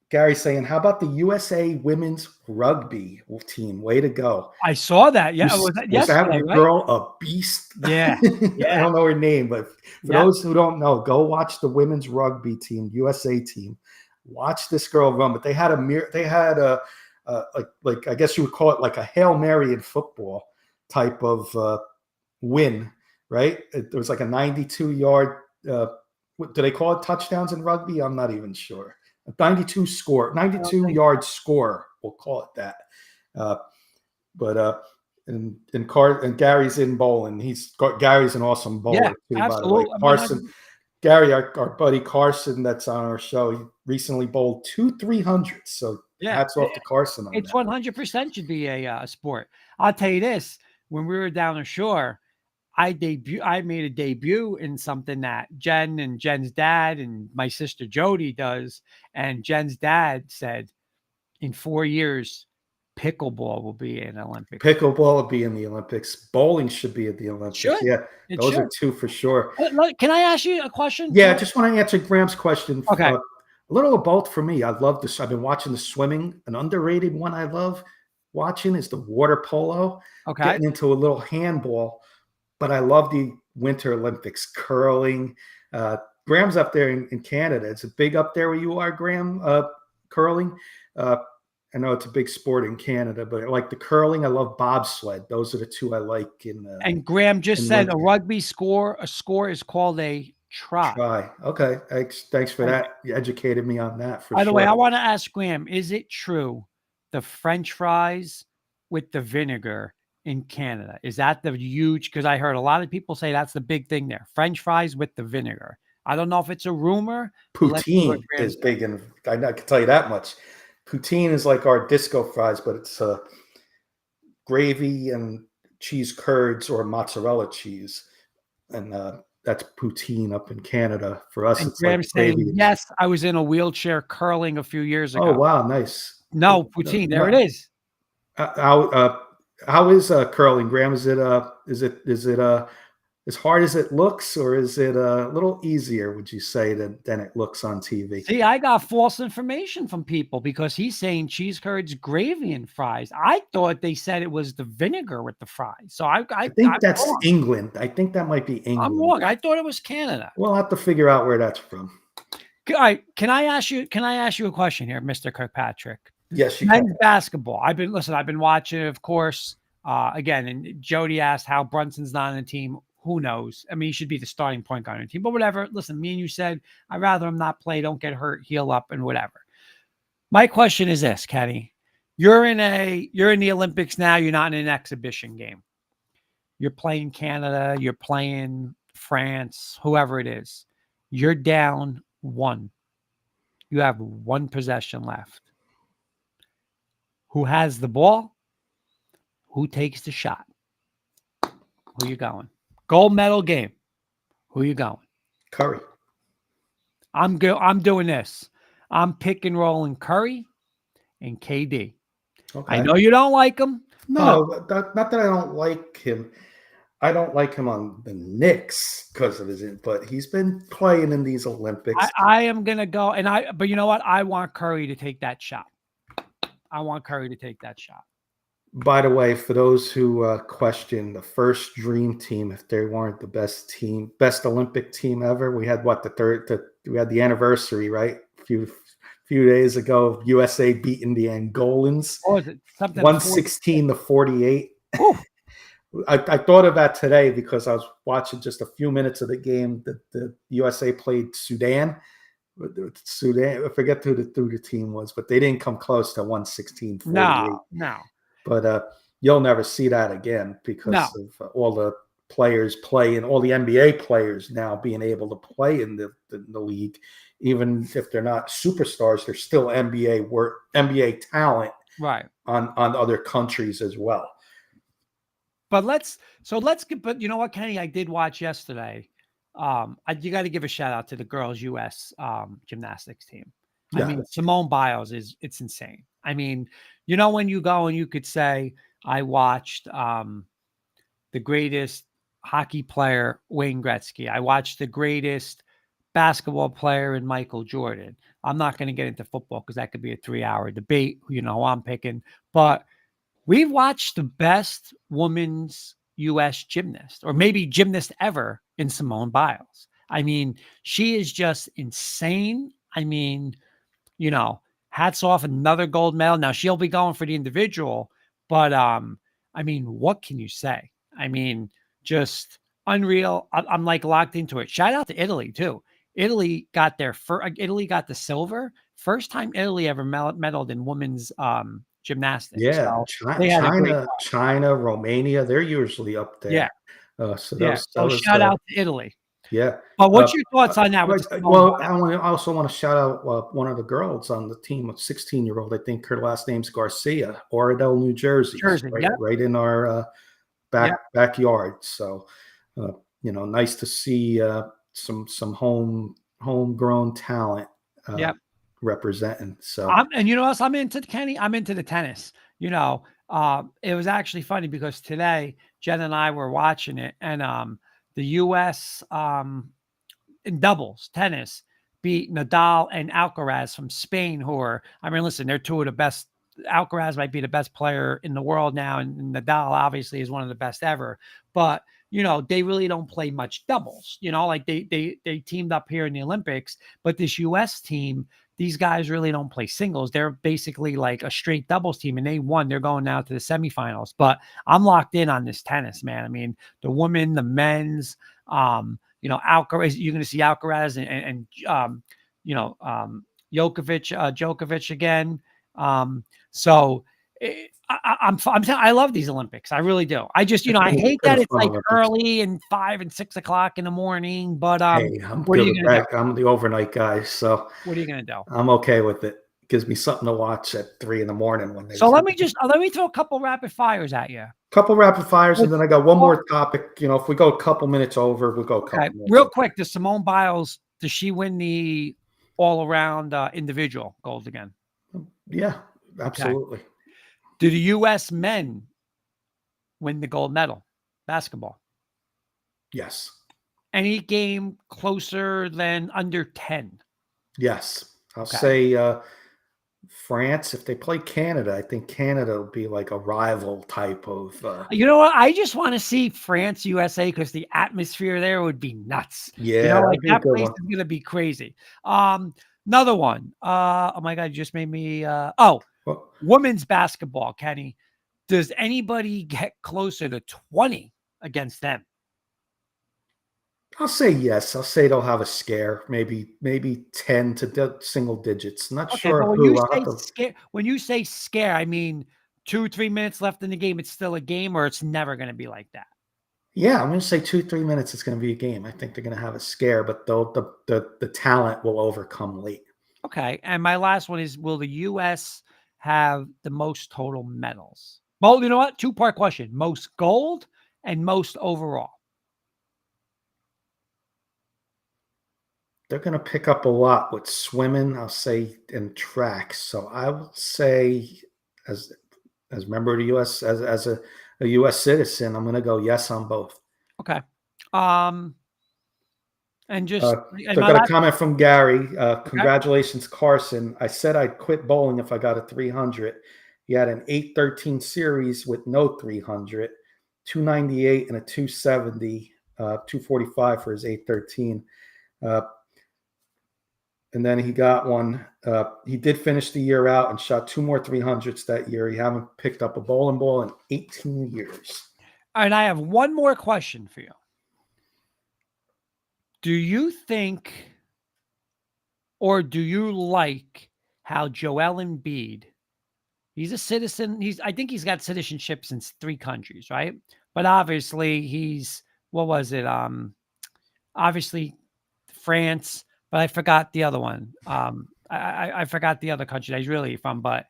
S2: Gary saying, how about the USA women's rugby team? Way to go.
S1: I saw that. Yeah.
S2: Was that girl a beast?
S1: Yeah.
S2: I don't know her name, but for those who don't know, go watch the women's rugby team, USA team. Watch this girl run. But they had like I guess you would call it like a Hail Mary in football type of win, right? There was like a 92-yard. Do they call it touchdowns in rugby? I'm not even sure. A 92-yard score. We'll call it that. And Gary's in bowling. Gary's an awesome bowler too.
S1: Absolutely.
S2: By the way, Carson, Gary, our buddy Carson, that's on our show. He recently bowled 2 300s. So hats off to Carson.
S1: It's 100% should be a sport. I'll tell you this: when we were down ashore, I made a debut in something that Jen and Jen's dad and my sister Jody does. And Jen's dad said, in 4 years, pickleball will be in the Olympics.
S2: Pickleball will be in the Olympics. Bowling should be at the Olympics. Yeah, those are two for sure.
S1: Can I ask you a question?
S2: Yeah, I just want to answer Graham's question.
S1: Okay.
S2: A little of both for me. I love this. I've been watching the swimming. An underrated one I love watching is the water polo.
S1: Okay.
S2: Getting into a little handball. But I love the Winter Olympics, curling. Graham's up there in Canada. It's a big up there where you are, Graham, curling. I know it's a big sport in Canada, but I like the curling. I love bobsled. Those are the two I like.
S1: And Graham just said a rugby score. A score is called a try.
S2: Try. Okay. Thanks for that. You educated me on that.
S1: By the way, I want to ask Graham, is it true the French fries with the vinegar in Canada? Is that the huge? Because I heard a lot of people say that's the big thing there. French fries with the vinegar. I don't know if it's a rumor.
S2: Poutine is big, and I can tell you that much. Poutine is like our disco fries, but it's gravy and cheese curds or mozzarella cheese, and that's poutine up in Canada. For us,
S1: and
S2: it's
S1: Graham
S2: like
S1: saying, yes, I was in a wheelchair curling a few years ago.
S2: Oh wow, nice.
S1: No, poutine. There it is.
S2: How is curling, Graham? Is it as hard as it looks, or is it a little easier, would you say, than it looks on TV?
S1: See, I got false information from people because he's saying cheese curds, gravy, and fries. I thought they said it was the vinegar with the fries. So I
S2: think that's wrong. England. I think that might be England.
S1: I'm wrong. I thought it was Canada.
S2: We'll have to figure out where that's from.
S1: All right. Can I ask you a question here, Mr. Kirkpatrick?
S2: Yes, you
S1: Men's
S2: can.
S1: basketball. I've been watching it, of course. Again, and Jody asked how Brunson's not on the team. Who knows? I mean, he should be the starting point guard on the team, but whatever. Listen, me and you said, I'd rather him not play. Don't get hurt, heal up, and whatever. My question is this, Kenny. You're in the Olympics now. You're not in an exhibition game. You're playing Canada. You're playing France, whoever it is. You're down 1. You have 1 possession left. Who has the ball? Who takes the shot? Who you going? Gold medal game. Who you going?
S2: Curry.
S1: I'm doing this. I'm pick and rolling Curry and KD.
S2: Okay.
S1: I know you don't like him.
S2: No, not that I don't like him. I don't like him on the Knicks because of his, but he's been playing in these Olympics.
S1: I am gonna go, but you know what? I want Curry to take that shot. I want Curry to take that shot.
S2: By the way, for those who question the first dream team, if they weren't the best Olympic team ever, we had we had the anniversary, right? A few days ago, USA beating the Angolans.
S1: What was it? Something
S2: 116-48. I thought of that today because I was watching just a few minutes of the game that the USA played Sudan. I forget who the team was, but they didn't come close to 116-48.
S1: No.
S2: But you'll never see that again because of all the players playing, all the NBA players now being able to play in the league, even if they're not superstars, they're still NBA talent,
S1: right,
S2: on other countries as well.
S1: But but you know what, Kenny, I did watch yesterday. You got to give a shout out to the girls' U.S. Gymnastics team.
S2: Yeah.
S1: I mean, Simone Biles it's insane. I mean, you know, when you go and you could say, I watched the greatest hockey player, Wayne Gretzky. I watched the greatest basketball player in Michael Jordan. I'm not going to get into football because that could be a 3-hour debate. You know, I'm picking, but we've watched the best women's U.S. gymnast, or maybe gymnast ever, in Simone Biles. I mean, she is just insane. I mean, you know, hats off, another gold medal. Now she'll be going for the individual, but I mean, what can you say? I mean, just unreal. I'm like locked into it. Shout out to Italy too. Italy got the silver. First time Italy ever medaled in women's gymnastics.
S2: Yeah,
S1: So they had a great
S2: China, Romania, they're usually up there.
S1: Yeah.
S2: So
S1: So shout out to Italy.
S2: Yeah.
S1: But what's your thoughts on that?
S2: I also want to shout out one of the girls on the team, a 16-year-old. I think her last name's Garcia, Oradell, New Jersey, right in our backyard. So, nice to see some homegrown talent representing. So,
S1: and you know what else I'm into, Kenny? I'm into the tennis. You know, it was actually funny because today Jen and I were watching it, and the U.S. In doubles tennis beat Nadal and Alcaraz from Spain, listen, they're 2 of the best. Alcaraz might be the best player in the world now, and Nadal obviously is one of the best ever. But you know, they really don't play much doubles. You know, like they teamed up here in the Olympics, but this U.S. team, these guys really don't play singles. They're basically like a straight doubles team, and they won. They're going now to the semifinals. But I'm locked in on this tennis, man. I mean, the women, the men's, Alcaraz. You're going to see Alcaraz and Djokovic again. I love these Olympics. I really do. I just, I hate that it's like early and 5 and 6 o'clock in the morning. But
S2: hey, I'm good with that. I'm the overnight guy, so
S1: what are you gonna do?
S2: I'm okay with it. Gives me something to watch at 3 a.m. when they.
S1: So let me throw a couple rapid fires at you.
S2: Couple rapid fires, and then I got one more topic. You know, if we go a couple minutes over, we'll go.
S1: Real quick, does Simone Biles, does she win the all-around individual gold again?
S2: Yeah, absolutely.
S1: Okay. Do the U.S. men win the gold medal basketball?
S2: Yes.
S1: Any game closer than under 10?
S2: Yes. I'll say France. If they play Canada, I think Canada will be like a rival type of.
S1: You know what? I just want to see France, USA, because the atmosphere there would be nuts.
S2: Yeah,
S1: that place is going to be crazy. Another one. Oh my God, you just made me. Women's basketball, Kenny. Does anybody get closer to 20 against them?
S2: I'll say yes. I'll say they'll have a scare, maybe 10 to single digits. Not
S1: Okay, but
S2: sure who. I'll have to.
S1: when you say scare, I mean 2, 3 minutes left in the game, it's still a game, or it's never going to be like that.
S2: Yeah, I'm going to say 2, 3 minutes. It's going to be a game. I think they're going to have a scare, but the talent will overcome late.
S1: Okay, and my last one is: will the U.S. have the most total medals? Well, you know what? Two-part question: most gold and most overall.
S2: They're going to pick up a lot with swimming, I'll say, and track. So I will say, as as a member of the U.S. as a U.S. citizen, I'm going to go yes on both.
S1: Okay, um, and just
S2: Uh,
S1: and
S2: so I
S1: my
S2: got a
S1: last.
S2: comment from Gary.
S1: Okay,
S2: Congratulations, Carson. I said I'd quit bowling if I got a 300. He had an 813 series with no 300, 298 and a 270, 245 for his 813. Uh, and then he got one. He did finish the year out and shot two more 300s that year. He haven't picked up a bowling ball in 18 years.
S1: and I have one more question for you. Do you think, or do you like how Joel Embiid? He's a citizen. I think he's got citizenship in 3 countries, right? But obviously he's what was it? Obviously France, but I forgot the other one. I forgot the other country that he's really from, but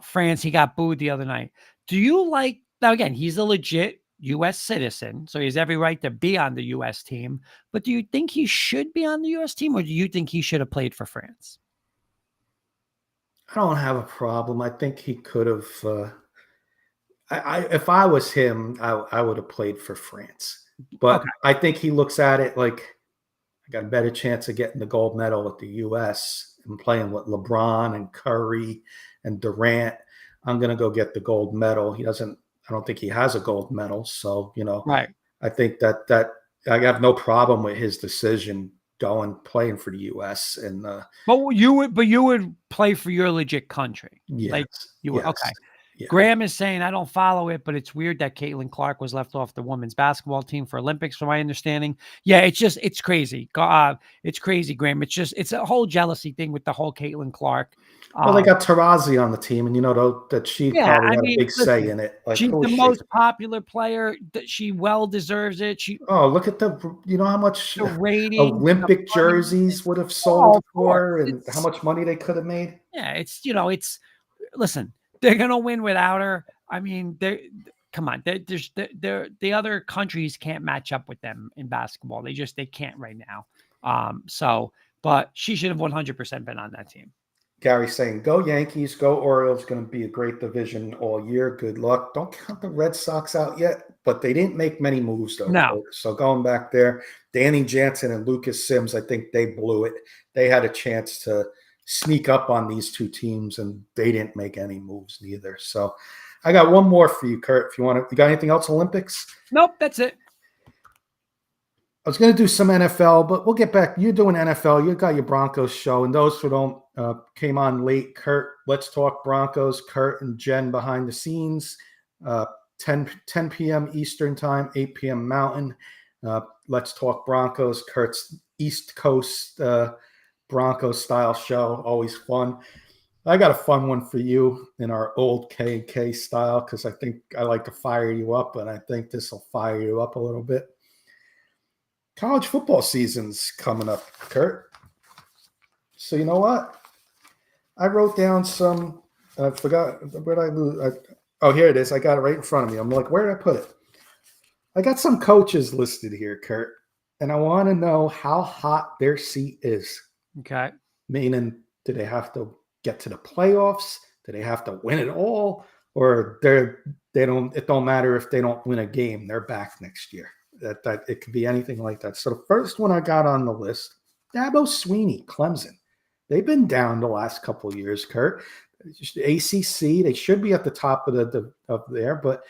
S1: France, he got booed the other night. Do you like now again, he's a legit US citizen, so he has every right to be on the US team. But do you think he should be on the US team, or do you think he should have played for France?
S2: I don't have a problem. I think he could have. If I was him, I would have played for France.
S1: Okay,
S2: But I think he looks at it like I got a better chance of getting the gold medal with the U.S. and playing with LeBron and Curry and Durant. I'm going to go get the gold medal. He doesn't. I don't think he has a gold medal. So
S1: right.
S2: I think that I have no problem with his decision going playing for the U.S. and
S1: But you would play for your legit country, like
S2: yes,
S1: you would.
S2: yes,
S1: Okay.
S2: yeah.
S1: Graham is saying, I don't follow it, but it's weird that Caitlin Clark was left off the women's basketball team for Olympics, from my understanding. Yeah, it's crazy. It's crazy, Graham. It's a whole jealousy thing with the whole Caitlin Clark.
S2: Well, they
S1: Um,
S2: got Tarazi on the team, and that she
S1: yeah,
S2: probably
S1: I
S2: had a
S1: mean,
S2: big say
S1: listen,
S2: in it. Like,
S1: she's
S2: who
S1: the
S2: is she?
S1: most popular player. She well deserves it.
S2: Oh, look at how much
S1: The ratings and the
S2: Olympic
S1: money.
S2: jerseys would have
S1: Oh,
S2: sold
S1: of course.
S2: for, and how much money they could have made.
S1: Yeah, it's listen, they're gonna win without her. I mean, come on, the other countries can't match up with them in basketball. They can't right now. But she should have 100% been on that team.
S2: Gary saying, "Go Yankees, go Orioles. Going to be a great division all year. Good luck. Don't count the Red Sox out yet, but they didn't make many moves though,
S1: No,
S2: Kurt. So going back there, Danny Jansen and Lucas Sims, I think they blew it. They had a chance to sneak up on these two teams, and they didn't make any moves neither. So I got one more for you, Kurt. If you want to, you got anything else Olympics?
S1: nope, that's it.
S2: I was going to do some NFL, but we'll get back. You're doing NFL. You got your Broncos show, and those who don't came on late. Kurt, let's talk Broncos. Kurt and Jen behind the scenes. Uh, 10 p.m. Eastern time, 8 p.m. Mountain. Let's talk Broncos. Kurt's East Coast Broncos style show, always fun. I got a fun one for you in our old K&K style because I think I like to fire you up, and I think this will fire you up a little bit. College football season's coming up, Kurt. So you know what? I wrote down some. I forgot where did I lose. Oh, here it is. I got it right in front of me. I'm like, where did I put it? I got some coaches listed here, Kurt, and I want to know how hot their seat is.
S1: Okay.
S2: Meaning, do they have to get to the playoffs? Do they have to win it all, or they don't? It don't matter if they don't win a game. They're back next year. That it could be anything like that. So the first one I got on the list, Dabo Sweeney, Clemson. They've been down the last couple of years, Kurt. The ACC, they should be at the top of there, but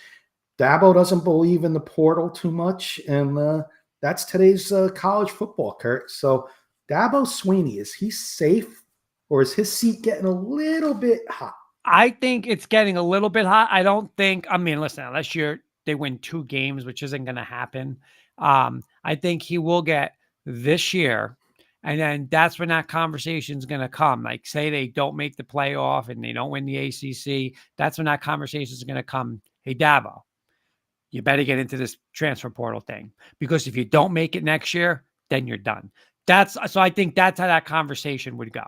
S2: Dabo doesn't believe in the portal too much, and that's today's college football, Kurt. So Dabo Sweeney, is he safe, or is his seat getting a little bit hot?
S1: I think it's getting a little bit hot. I mean, listen, unless they win 2 games, which isn't going to happen. I think he will get this year. And then that's when that conversation is going to come. Like, say they don't make the playoff and they don't win the ACC. That's when that conversation is going to come. Hey, Dabo, you better get into this transfer portal thing, because if you don't make it next year, then you're done. So I think that's how that conversation would go.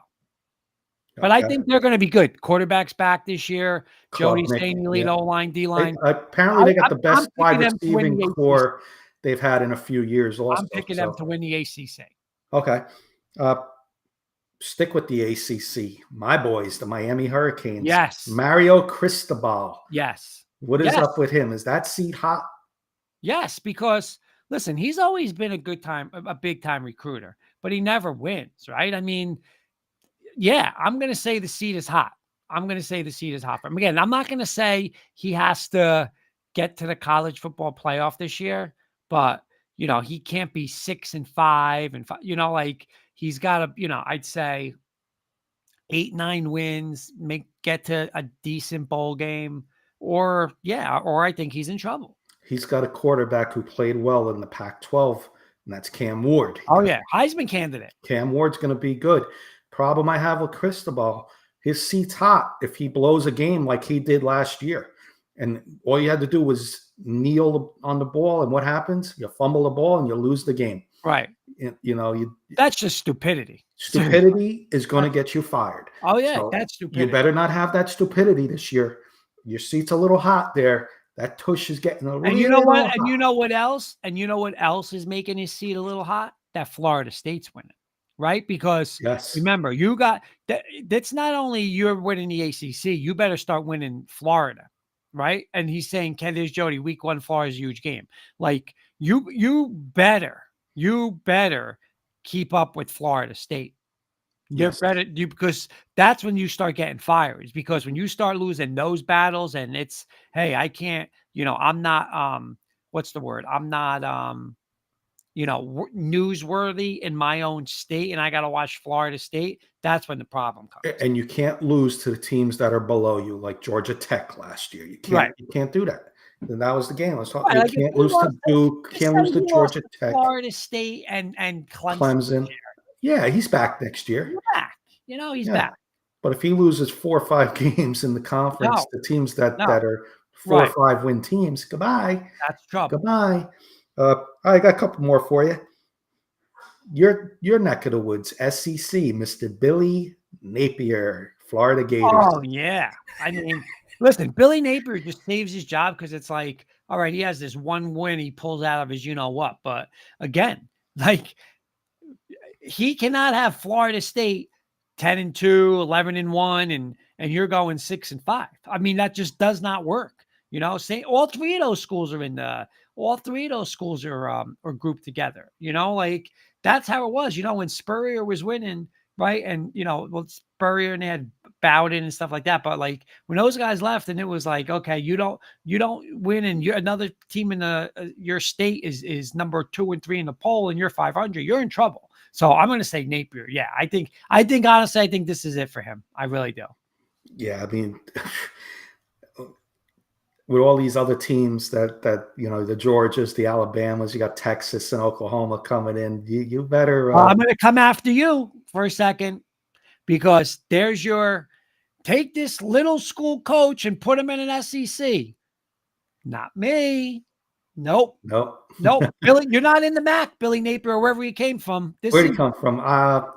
S1: But I think they're going to be good. Quarterback's back this year.
S2: Club
S1: Jody's
S2: Nick,
S1: saying you lead O-line, D-line.
S2: Apparently, they got the
S1: I'm
S2: best wide
S1: picking them to win
S2: receiving
S1: the ACC.
S2: core they've had in a few years. Also,
S1: I'm picking them to win the ACC.
S2: Okay, stick with the ACC. My boys, the Miami Hurricanes.
S1: Yes.
S2: Mario Cristobal.
S1: Yes.
S2: What is up with him? Is that seat hot?
S1: Yes, because listen, he's always been a big time recruiter, but he never wins, right? I mean, yeah, I'm going to say the seat is hot. I'm going to say the seat is hot for him. Again, I'm not going to say he has to get to the college football playoff this year, but he can't be 6-5 and 5, like he's got to, I'd say 8-9 wins, get to a decent bowl game, or I think he's in trouble.
S2: He's got a quarterback who played well in the Pac-12, and that's Cam Ward.
S1: Oh, yeah. Heisman candidate.
S2: Cam Ward's going to be good. Problem I have with Cristobal, his seat's hot if he blows a game like he did last year. And all you had to do was kneel on the ball, and what happens? You fumble the ball and you lose the game.
S1: Right.
S2: That's
S1: just stupidity.
S2: Stupidity is going to get you fired.
S1: Oh, yeah, so that's stupidity.
S2: You better not have that stupidity this year. Your seat's a little hot there. That tush is getting a little hot.
S1: And you know what? And you know what else? And you know what else is making his seat a little hot? That Florida State's winning, right? Because remember, you got that's not only you're winning the ACC, you better start winning Florida, right? And he's saying, there's Jody, week 1, Florida's a huge game. Like you better keep up with Florida State. Because that's when you start getting fired. It's because when you start losing those battles, and it's, hey, I can't, I'm not, what's the word? I'm not, newsworthy in my own state, and I got to watch Florida State. That's when the problem comes.
S2: And you can't lose to the teams that are below you, like Georgia Tech last year. You can't do that. And that was the game. You can't lose to Duke. Can't lose to Georgia Tech.
S1: Florida State and Clemson.
S2: Yeah, he's back next year.
S1: He's back. He's back.
S2: But if he loses 4 or 5 games in the conference, the teams that are 4 or 5 win teams, goodbye.
S1: That's trouble.
S2: Goodbye. I got a couple more for you. Your neck of the woods, SEC, Mr. Billy Napier, Florida Gators.
S1: Oh, yeah. I mean, listen, Billy Napier just saves his job because it's like, all right, he has this one win he pulls out of his you-know-what. But again, like, he cannot have Florida State 10-2, 11-1, and you're going 6-5. I mean, that just does not work. All 3 of those schools are all 3 of those schools are grouped together. Like that's how it was. When Spurrier was winning, right? And Spurrier, and they had Bowden and stuff like that. But like when those guys left, and it was like, okay, you don't win, and you're another team in your state is number 2 and 3 in the poll, and you're 500. You're in trouble. So I'm going to say Napier. Yeah, I think honestly, I think this is it for him. I really do.
S2: Yeah, I mean, with all these other teams that the Georgias, the Alabamas, you got Texas and Oklahoma coming in. You better.
S1: I'm going to come after you for a second, because there's take this little school coach and put him in an SEC. Not me. Nope. Billy, you're not in the MAC, Billy Napier, or wherever he came from.
S2: Where'd he come from?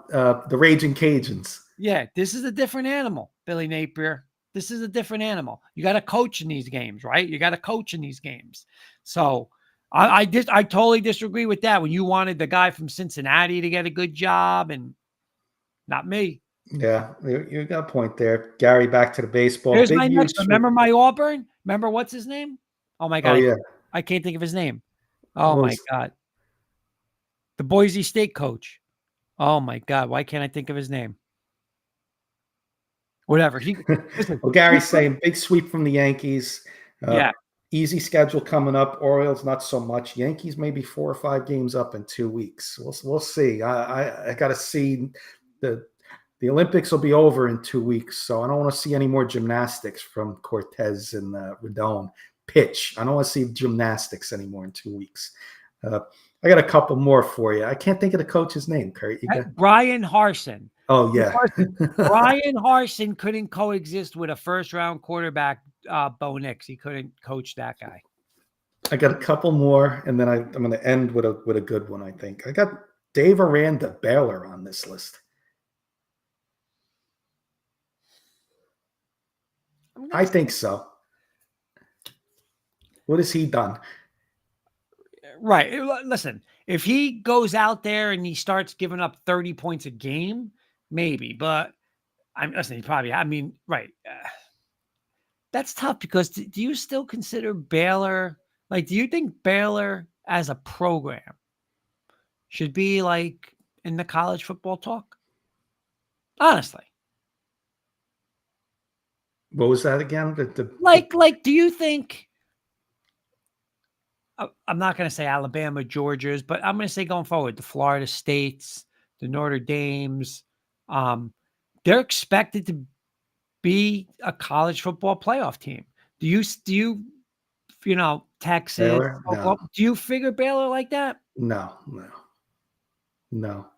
S2: The Raging Cajuns.
S1: Yeah, this is a different animal, Billy Napier. This is a different animal. You got to coach in these games, right? You got to coach in these games. So I totally disagree with that. When you wanted the guy from Cincinnati to get a good job, and not me.
S2: Yeah, you got a point there. Gary, back to the baseball.
S1: Here's my next. Remember my Auburn? Remember what's his name? Oh my God.
S2: Oh, yeah.
S1: I can't think of his name. Oh my God. The Boise State coach. Oh my God. Why can't I think of his name? Whatever.
S2: Well, Gary's saying big sweep from the Yankees. Easy schedule coming up. Orioles, not so much. Yankees maybe 4 or 5 games up in 2 weeks. We'll see. I got to see the Olympics will be over in 2 weeks, so I don't want to see any more gymnastics from Cortez and Rodon. Pitch. I don't want to see gymnastics anymore in 2 weeks. I got a couple more for you. I can't think of the coach's name, Kurt. You got?
S1: Brian Harsin.
S2: Oh yeah.
S1: Brian Harsin couldn't coexist with a first-round quarterback, Bo Nix. He couldn't coach that guy.
S2: I got a couple more, and then I'm going to end with a good one. I think I got Dave Aranda, Baylor, on this list. I think so. What has he done?
S1: Right. Listen, if he goes out there and he starts giving up 30 points a game, maybe. But I'm listening. Probably. I mean, right. That's tough because do you still consider Baylor? Like, do you think Baylor as a program should be like in the college football talk? Honestly.
S2: What was that again?
S1: Like, do you think? I'm not going to say Alabama, Georgia's, but I'm going to say going forward, the Florida States, the Notre Dames, they're expected to be a college football playoff team. Do you, Texas,
S2: Baylor? No.
S1: do you figure Baylor like that?
S2: No. Not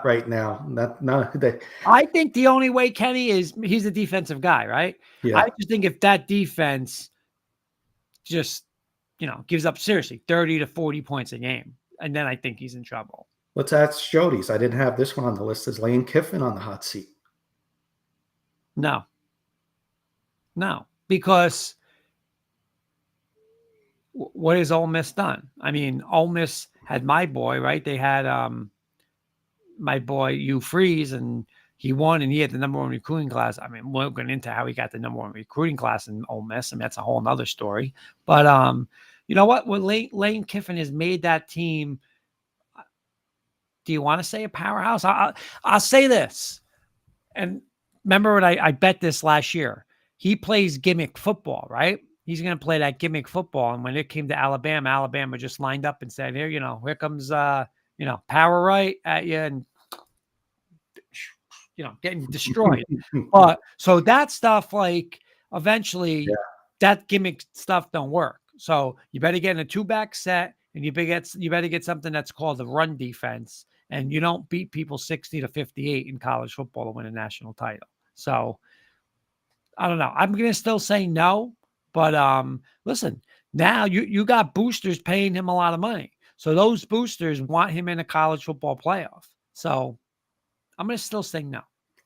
S2: right now. Not that.
S1: I think the only way, Kenny, is he's a defensive guy, right?
S2: Yeah.
S1: I just think if that defense just, gives up seriously 30 to 40 points a game, and then I think he's in trouble.
S2: Let's ask Jody's. I didn't have this one on the list. Is Lane Kiffin on the hot seat?
S1: No, because what has Ole Miss done? I mean, Ole Miss had my boy, right? They had my boy Hugh Freeze, and he won, and he had the number one recruiting class. I mean, we're going into how he got the number one recruiting class in Ole Miss, and that's a whole nother story. But you know what? When Lane Kiffin has made that team, do you want to say a powerhouse? I'll say this. And remember when I bet this last year? He plays gimmick football, right? He's going to play that gimmick football. And when it came to Alabama, Alabama just lined up and said, here comes, power right at you and, getting destroyed. But so that stuff, like eventually that gimmick stuff don't work. So you better get in a 2-back set, and you better get something that's called the run defense. And you don't beat people 60 to 58 in college football to win a national title. So I don't know. I'm going to still say no, but listen, now you got boosters paying him a lot of money. So those boosters want him in a college football playoff. So I'm going to still say no.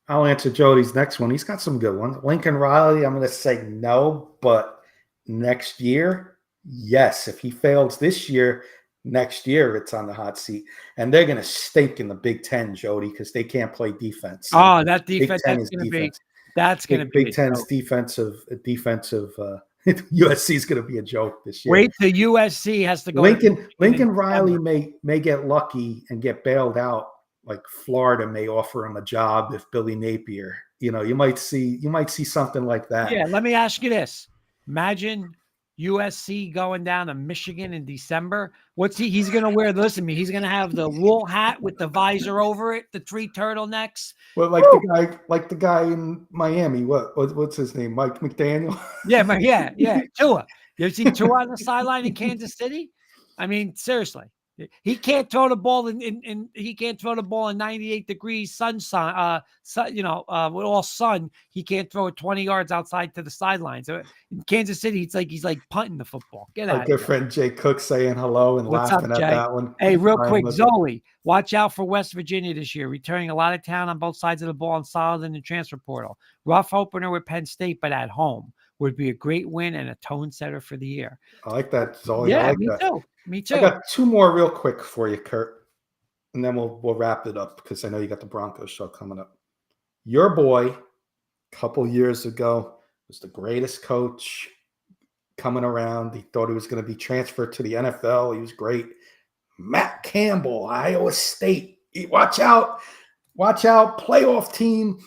S2: I'll answer Jody's next one. He's got some good ones. Lincoln Riley, I'm going to say no, but next year, yes. If he fails this year, next year it's on the hot seat. And they're going to stink in the Big Ten, Jody, because they can't play defense.
S1: Oh, that defense, that's going to be
S2: Big Ten's defensive USC is going to be a joke this year.
S1: Wait till USC has to go.
S2: Lincoln Riley may get lucky and get bailed out. Like Florida may offer him a job if Billy Napier, you might see something like that.
S1: Yeah. Let me ask you this. Imagine USC going down to Michigan in December. He's going to wear, listen to me, he's going to have the wool hat with the visor over it, the 3 turtlenecks.
S2: Well, the guy in Miami, what's his name? Mike McDaniel?
S1: Yeah. Tua. You ever seen Tua on the sideline in Kansas City? I mean, seriously. He can't throw the ball he can't throw the ball in 98 degrees sunshine, with all sun. He can't throw it 20 yards outside to the sideline. So in Kansas City, he's like punting the football. Get out.
S2: My good friend Jay Cook saying hello and laughing at that one.
S1: Hey, real quick, Zoli, watch out for West Virginia this year. Returning a lot of talent on both sides of the ball and solid in the transfer portal. Rough opener with Penn State, but at home would be a great win and a tone setter for the year.
S2: I like that, Zoli.
S1: Yeah,
S2: I like
S1: me
S2: that.
S1: too. Me too.
S2: I got 2 more real quick for you, Kurt, and then we'll wrap it up because I know you got the Broncos show coming up. Your boy, a couple years ago, was the greatest coach coming around. He thought he was going to be transferred to the NFL. He was great. Matt Campbell, Iowa State. Watch out, playoff team,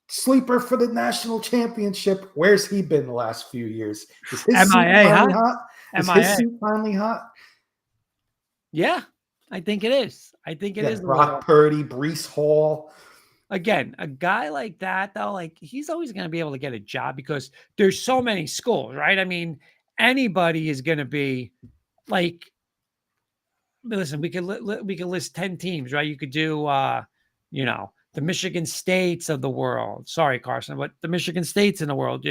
S2: sleeper for the national championship. Where's he been the last few years? Is his
S1: MIA,
S2: finally hot? Is
S1: MIA.
S2: his suit finally hot?
S1: Yeah, I think it is. I think it is.
S2: Brock Purdy, Breece Hall.
S1: Again, a guy like that, though, like he's always going to be able to get a job because there's so many schools, right? I mean, anybody is going to be like, listen, we could list 10 teams, right? You could do, the Michigan States of the world. Sorry, Carson, but the Michigan States in the world,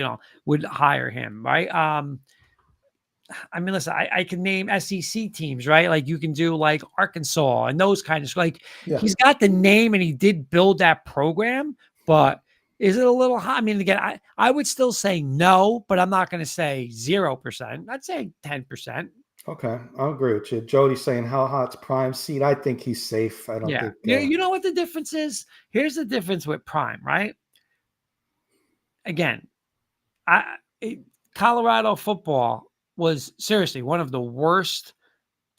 S1: would hire him, right? I mean, listen, I can name SEC teams, right? Like you can do like Arkansas and those kind of like
S2: Yeah.
S1: he's got the name and he did build that program, but is it a little high? I mean, again, I would still say no, but I'm not going to say 0%. I'd say 10%.
S2: Okay, I'll agree with you. Jody's saying how hot's Prime seed. I think he's safe. I don't
S1: Yeah.
S2: think.
S1: You know what the difference is? Here's the difference with Prime, right? Again, Colorado football was seriously one of the worst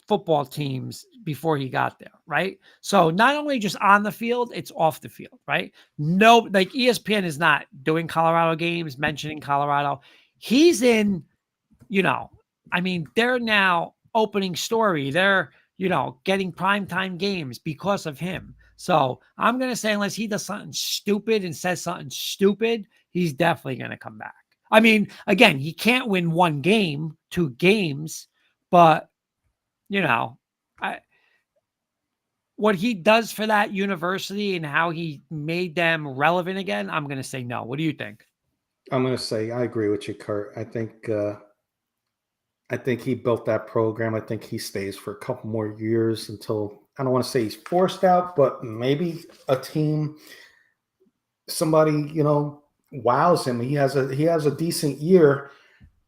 S1: football teams before he got there, right? So not only just on the field, it's off the field, right? No, like ESPN is not doing Colorado games, mentioning Colorado. He's in, I mean, they're now opening story. They're, getting primetime games because of him. So I'm going to say, unless he does something stupid and says something stupid, he's definitely going to come back. I mean, again, he can't win 2 games, but what he does for that university and how he made them relevant again, I'm going to say no. What do you think?
S2: I'm going to say I agree with you, Kurt. I think he built that program. I think he stays for a couple more years until I don't want to say he's forced out, but maybe a team, somebody wows him. He has a decent year.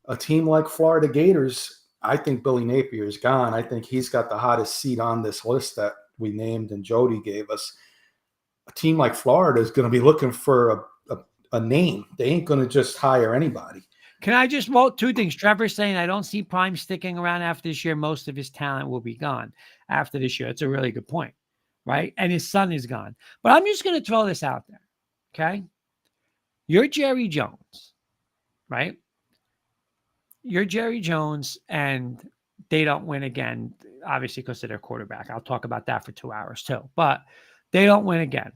S2: A team like Florida Gators, I think Billy Napier is gone. I think he's got the hottest seat on this list that we named and Jody gave us. A team like Florida is going to be looking for a name. They ain't going to just hire anybody.
S1: Can I just vote 2 things? Trevor's saying, I don't see Prime sticking around after this year. Most of his talent will be gone after this year. It's a really good point, right? And his son is gone. But I'm just going to throw this out there, okay? You're Jerry Jones, right? You're Jerry Jones, and they don't win again, obviously, because of their quarterback. I'll talk about that for 2 hours too. But they don't win again.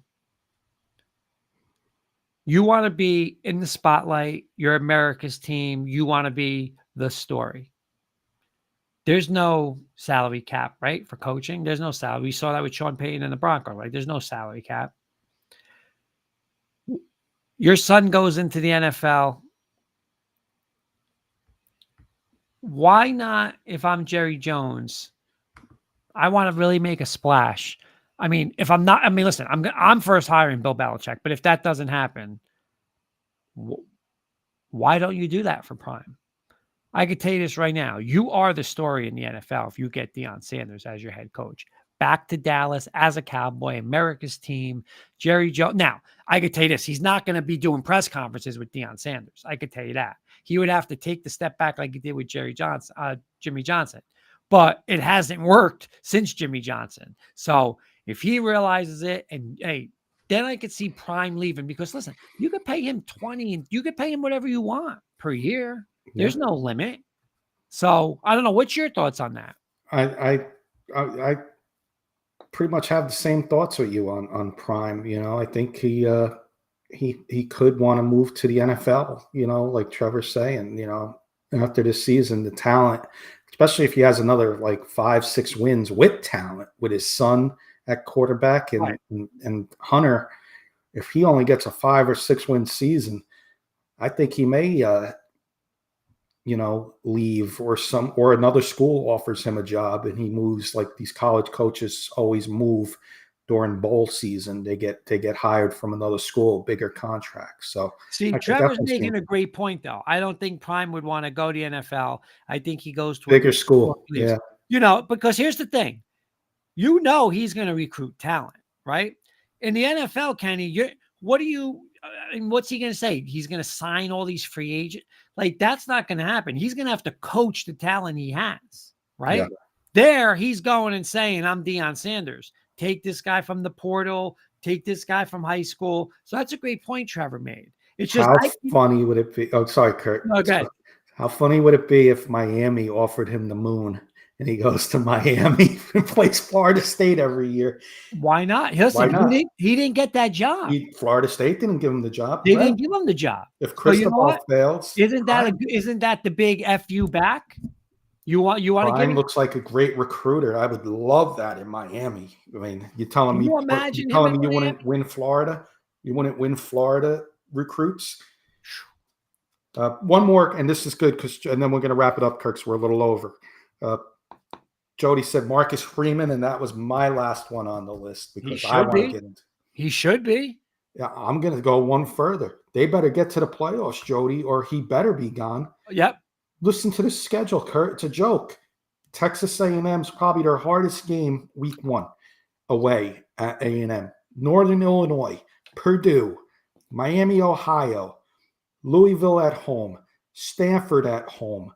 S1: You want to be in the spotlight. You're America's team. You want to be the story. There's no salary cap, right? For coaching, there's no salary. We saw that with Sean Payton and the Broncos, right? There's no salary cap. Your son goes into the NFL. Why not, if I'm Jerry Jones, I want to really make a splash. I mean, if I'm not, I mean, listen, I'm first hiring Bill Belichick, but if that doesn't happen, why don't you do that for Prime? I could tell you this right now. You are the story in the NFL if you get Deion Sanders as your head coach. Back to Dallas as a Cowboy, America's team, Jerry Jones. Now, I could tell you this. He's not going to be doing press conferences with Deion Sanders. I could tell you that. He would have to take the step back like he did with Jimmy Johnson. But it hasn't worked since Jimmy Johnson. So if he realizes it, and hey, then I could see Prime leaving because listen, you could pay him 20 and you could pay him whatever you want per year. There's no limit. So I don't know. What's your thoughts on that?
S2: I pretty much have the same thoughts with you on Prime. I think he could want to move to the NFL. Like Trevor's saying. After this season, the talent, especially if he has another like 5-6 wins with talent with his son at quarterback and Hunter, if he only gets a 5 or 6 win season, I think he may leave or another school offers him a job and he moves like these college coaches always move during bowl season. They get hired from another school, bigger contracts. So
S1: see, Trevor's making a great point though. I don't think Prime would want to go to the NFL. I think he goes to
S2: bigger school. Yeah.
S1: Because here's the thing. He's going to recruit talent, right? In the NFL, Kenny, what's he going to say? He's going to sign all these free agents? Like, that's not going to happen. He's going to have to coach the talent he has, right? Yeah. There, he's going and saying, I'm Deion Sanders. Take this guy from the portal. Take this guy from high school. So that's a great point Trevor made. It's just
S2: how funny would it be? Oh, sorry, Kurt.
S1: Okay.
S2: How funny would it be if Miami offered him the moon and he goes to Miami and plays Florida State every year?
S1: Why not? Listen, why not? He didn't get that job.
S2: Florida State didn't give him the job.
S1: They didn't give him the job.
S2: If Cristobal fails,
S1: isn't that the big FU back? You want to give
S2: Prime
S1: him?
S2: looks like a great recruiter. I would love that in Miami. I mean, you're telling
S1: Can
S2: me
S1: you
S2: you
S1: imagine him
S2: telling
S1: in
S2: me you
S1: Miami?
S2: wouldn't win Florida? You wouldn't win Florida recruits? One more, and this is good and then we're going to wrap it up, Kirk. So we're a little over. Jody said Marcus Freeman, and that was my last one on the list
S1: He
S2: because I
S1: should
S2: want to
S1: be.
S2: get into.
S1: He should be.
S2: Yeah, I'm going to go one further. They better get to the playoffs, Jody, or he better be gone.
S1: Yep.
S2: Listen to the schedule, Kurt. It's a joke. Texas A&M is probably their hardest game week 1 away at A&M. Northern Illinois, Purdue, Miami, Ohio, Louisville at home, Stanford at home,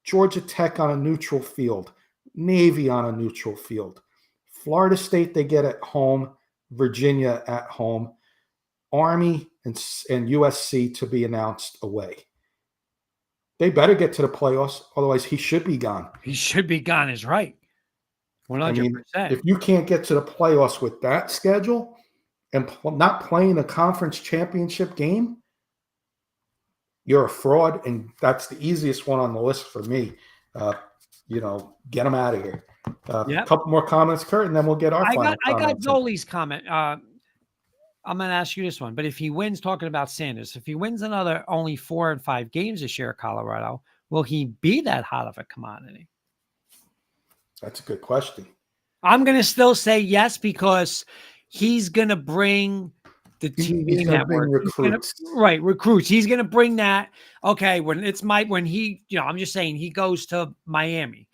S2: Georgia Tech on a neutral field, Navy on a neutral field, Florida State they get at home, Virginia at home, Army and USC to be announced away. They better get to the playoffs, otherwise he should be gone.
S1: He should be gone is right. 100%.
S2: I mean, if you can't get to the playoffs with that schedule and not playing a conference championship game, you're a fraud, and that's the easiest one on the list for me. Get him out of here. A couple more comments, Kurt, and then we'll get our final comments.
S1: I got Zoli's comment. I'm going to ask you this one, but if he wins, talking about Sanders, if he wins another only 4 and 5 games this year at Colorado, will he be that hot of a commodity?
S2: That's a good question.
S1: I'm going to still say yes, because he's going to bring the TV network. Recruits. He's going to bring that. Okay, when he, I'm just saying, he goes to Miami.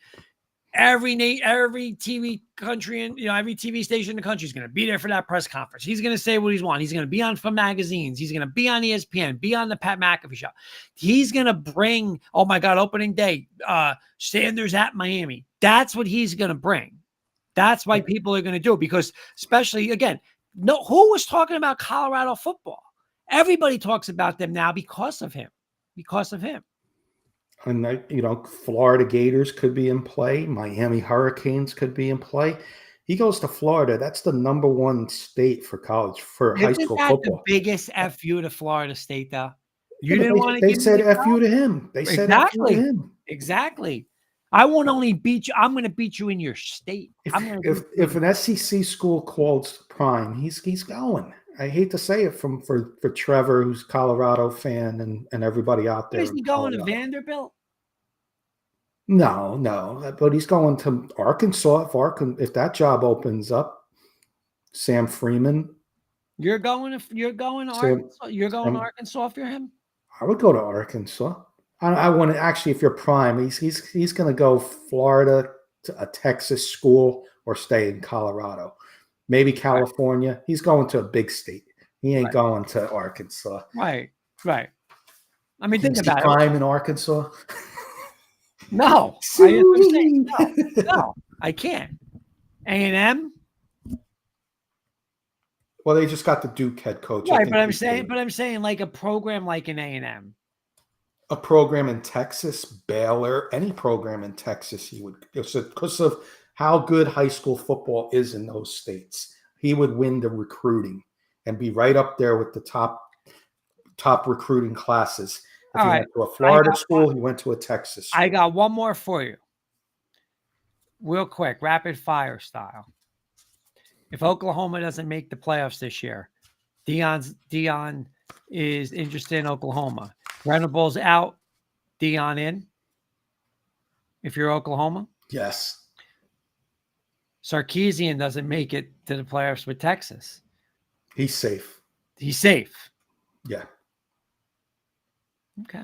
S1: Every TV country and every TV station in the country is going to be there for that press conference. He's going to say what he's want. He's going to be on some magazines. He's going to be on ESPN, be on the Pat McAfee show. He's going to bring, oh my God, opening day, Sanders at Miami. That's what he's going to bring. That's why people are going to do it, because especially, again, who was talking about Colorado football? Everybody talks about them now because of him.
S2: And Florida Gators could be in play. Miami Hurricanes could be in play. He goes to Florida. That's the #1 state for college for high school football.
S1: The biggest FU to Florida State, though. You didn't want to.
S2: They said FU to him. They said FU to him.
S1: Exactly. I won't only beat you. I'm going to beat you in your state.
S2: If an SEC school calls Prime, he's going. I hate to say it for Trevor, who's a Colorado fan, and everybody out there.
S1: Is he going to Vanderbilt?
S2: No, but he's going to Arkansas. If that job opens up, Sam Freeman.
S1: You're going Arkansas. You're going to Arkansas for him.
S2: I would go to Arkansas. I want to actually. If you're Prime, he's going to go Florida to a Texas school or stay in Colorado. Maybe California. Right. He's going to a big state. He ain't going to Arkansas.
S1: Right. I mean, think about it.
S2: Prime in Arkansas.
S1: No, no, I can't. A&M.
S2: Well, they just got the Duke head coach.
S1: Right, but I'm saying like a program like an A&M.
S2: A program in Texas, Baylor, any program in Texas, he would, because of how good high school football is in those states. He would win the recruiting and be right up there with the top recruiting classes. If he went to a Florida school, he went to a Texas school.
S1: I got one more for you. Real quick, rapid fire style. If Oklahoma doesn't make the playoffs this year, Dion is interested in Oklahoma. Venables out, Dion in. If you're Oklahoma.
S2: Yes.
S1: Sarkisian doesn't make it to the playoffs with Texas.
S2: He's safe. Yeah.
S1: Okay.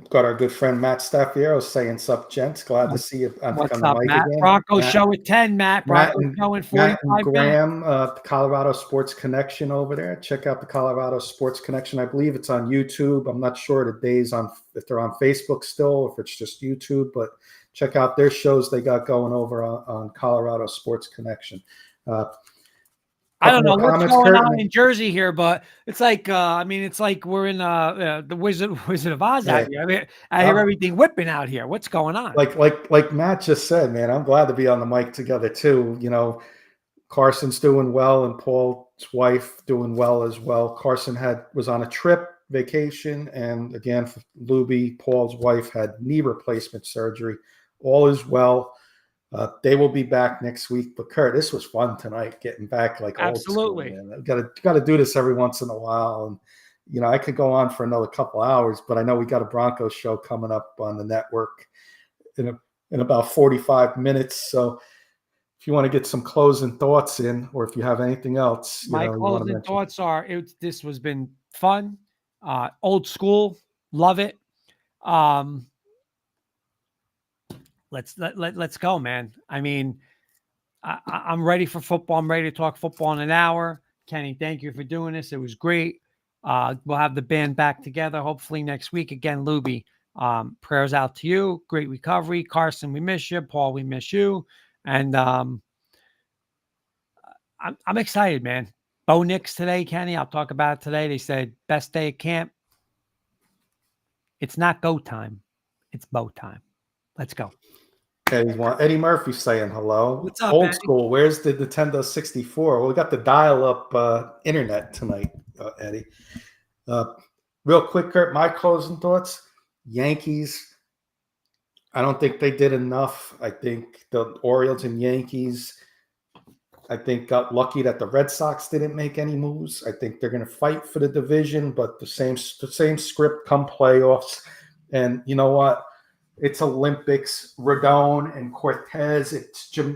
S2: Got our good friend Matt Staffiero saying, "Sup, gents? Glad to see you on the mic
S1: Matt?
S2: again."
S1: Broncos show at 10, Matt. Broncos show in 45
S2: Matt and Graham, Colorado Sports Connection over there. Check out the Colorado Sports Connection. I believe it's on YouTube. I'm not sure the days if they're on Facebook still, if it's just YouTube, but check out their shows they got going over on Colorado Sports Connection.
S1: I don't know what's going on in Jersey here, but it's like it's like we're in the Wizard of Oz out here. I mean, I hear everything whipping out here. What's going on?
S2: Like Matt just said, man, I'm glad to be on the mic together too. Carson's doing well, and Paul's wife doing well as well. Carson was on a trip, vacation. And again, Luby, Paul's wife, had knee replacement surgery. All is well. They will be back next week. But Kurt, this was fun tonight, getting back like old school,
S1: Absolutely.
S2: man. I've got to do this every once in a while. And I could go on for another couple hours, but I know we got a Broncos show coming up on the network in about 45 minutes. So if you want to get some closing thoughts in, or if you have anything else,
S1: My closing thoughts are: this has been fun, old school, love it. Let's go, man. I mean, I'm ready for football. I'm ready to talk football in an hour. Kenny, thank you for doing this. It was great. We'll have the band back together hopefully next week. Again, Luby, prayers out to you. Great recovery. Carson, we miss you. Paul, we miss you. And I'm excited, man. Bo Nix today, Kenny. I'll talk about it today. They said best day of camp. It's not go time. It's Bo time. Let's go.
S2: Eddie Murphy saying hello.
S1: What's up,
S2: Old
S1: Eddie?
S2: school. Where's the Nintendo 64? Well, we got the dial-up internet tonight, Eddie. Real quick, Kurt, my closing thoughts. Yankees, I don't think they did enough. I think the Orioles and Yankees, I think, got lucky that the Red Sox didn't make any moves. I think they're going to fight for the division, but the same script come playoffs. And you know what? It's Olympics, Rodon and Cortez.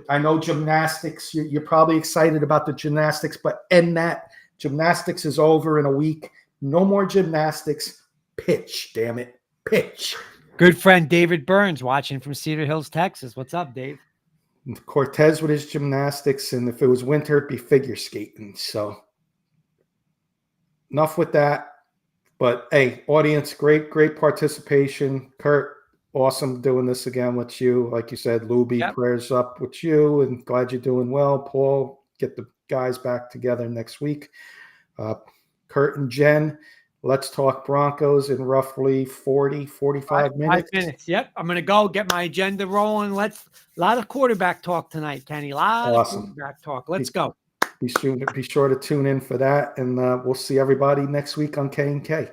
S2: I know gymnastics. You're probably excited about the gymnastics, but end that. Gymnastics is over in a week. No more gymnastics. Pitch, damn it. Pitch.
S1: Good friend David Burns watching from Cedar Hills, Texas. What's up, Dave?
S2: Cortez with his gymnastics, and if it was winter, it'd be figure skating. So enough with that. But hey, audience, great participation. Kurt, awesome doing this again with you. Like you said, Luby,
S1: Yep.
S2: Prayers up with you, and glad you're doing well. Paul, get the guys back together next week. Kurt and Jen, let's talk Broncos in roughly 45 minutes.
S1: 5 minutes. Yep. I'm going to go get my agenda rolling. A lot of quarterback talk tonight, Kenny. A lot of quarterback talk. Let's go.
S2: Be sure to tune in for that, and we'll see everybody next week on K&K.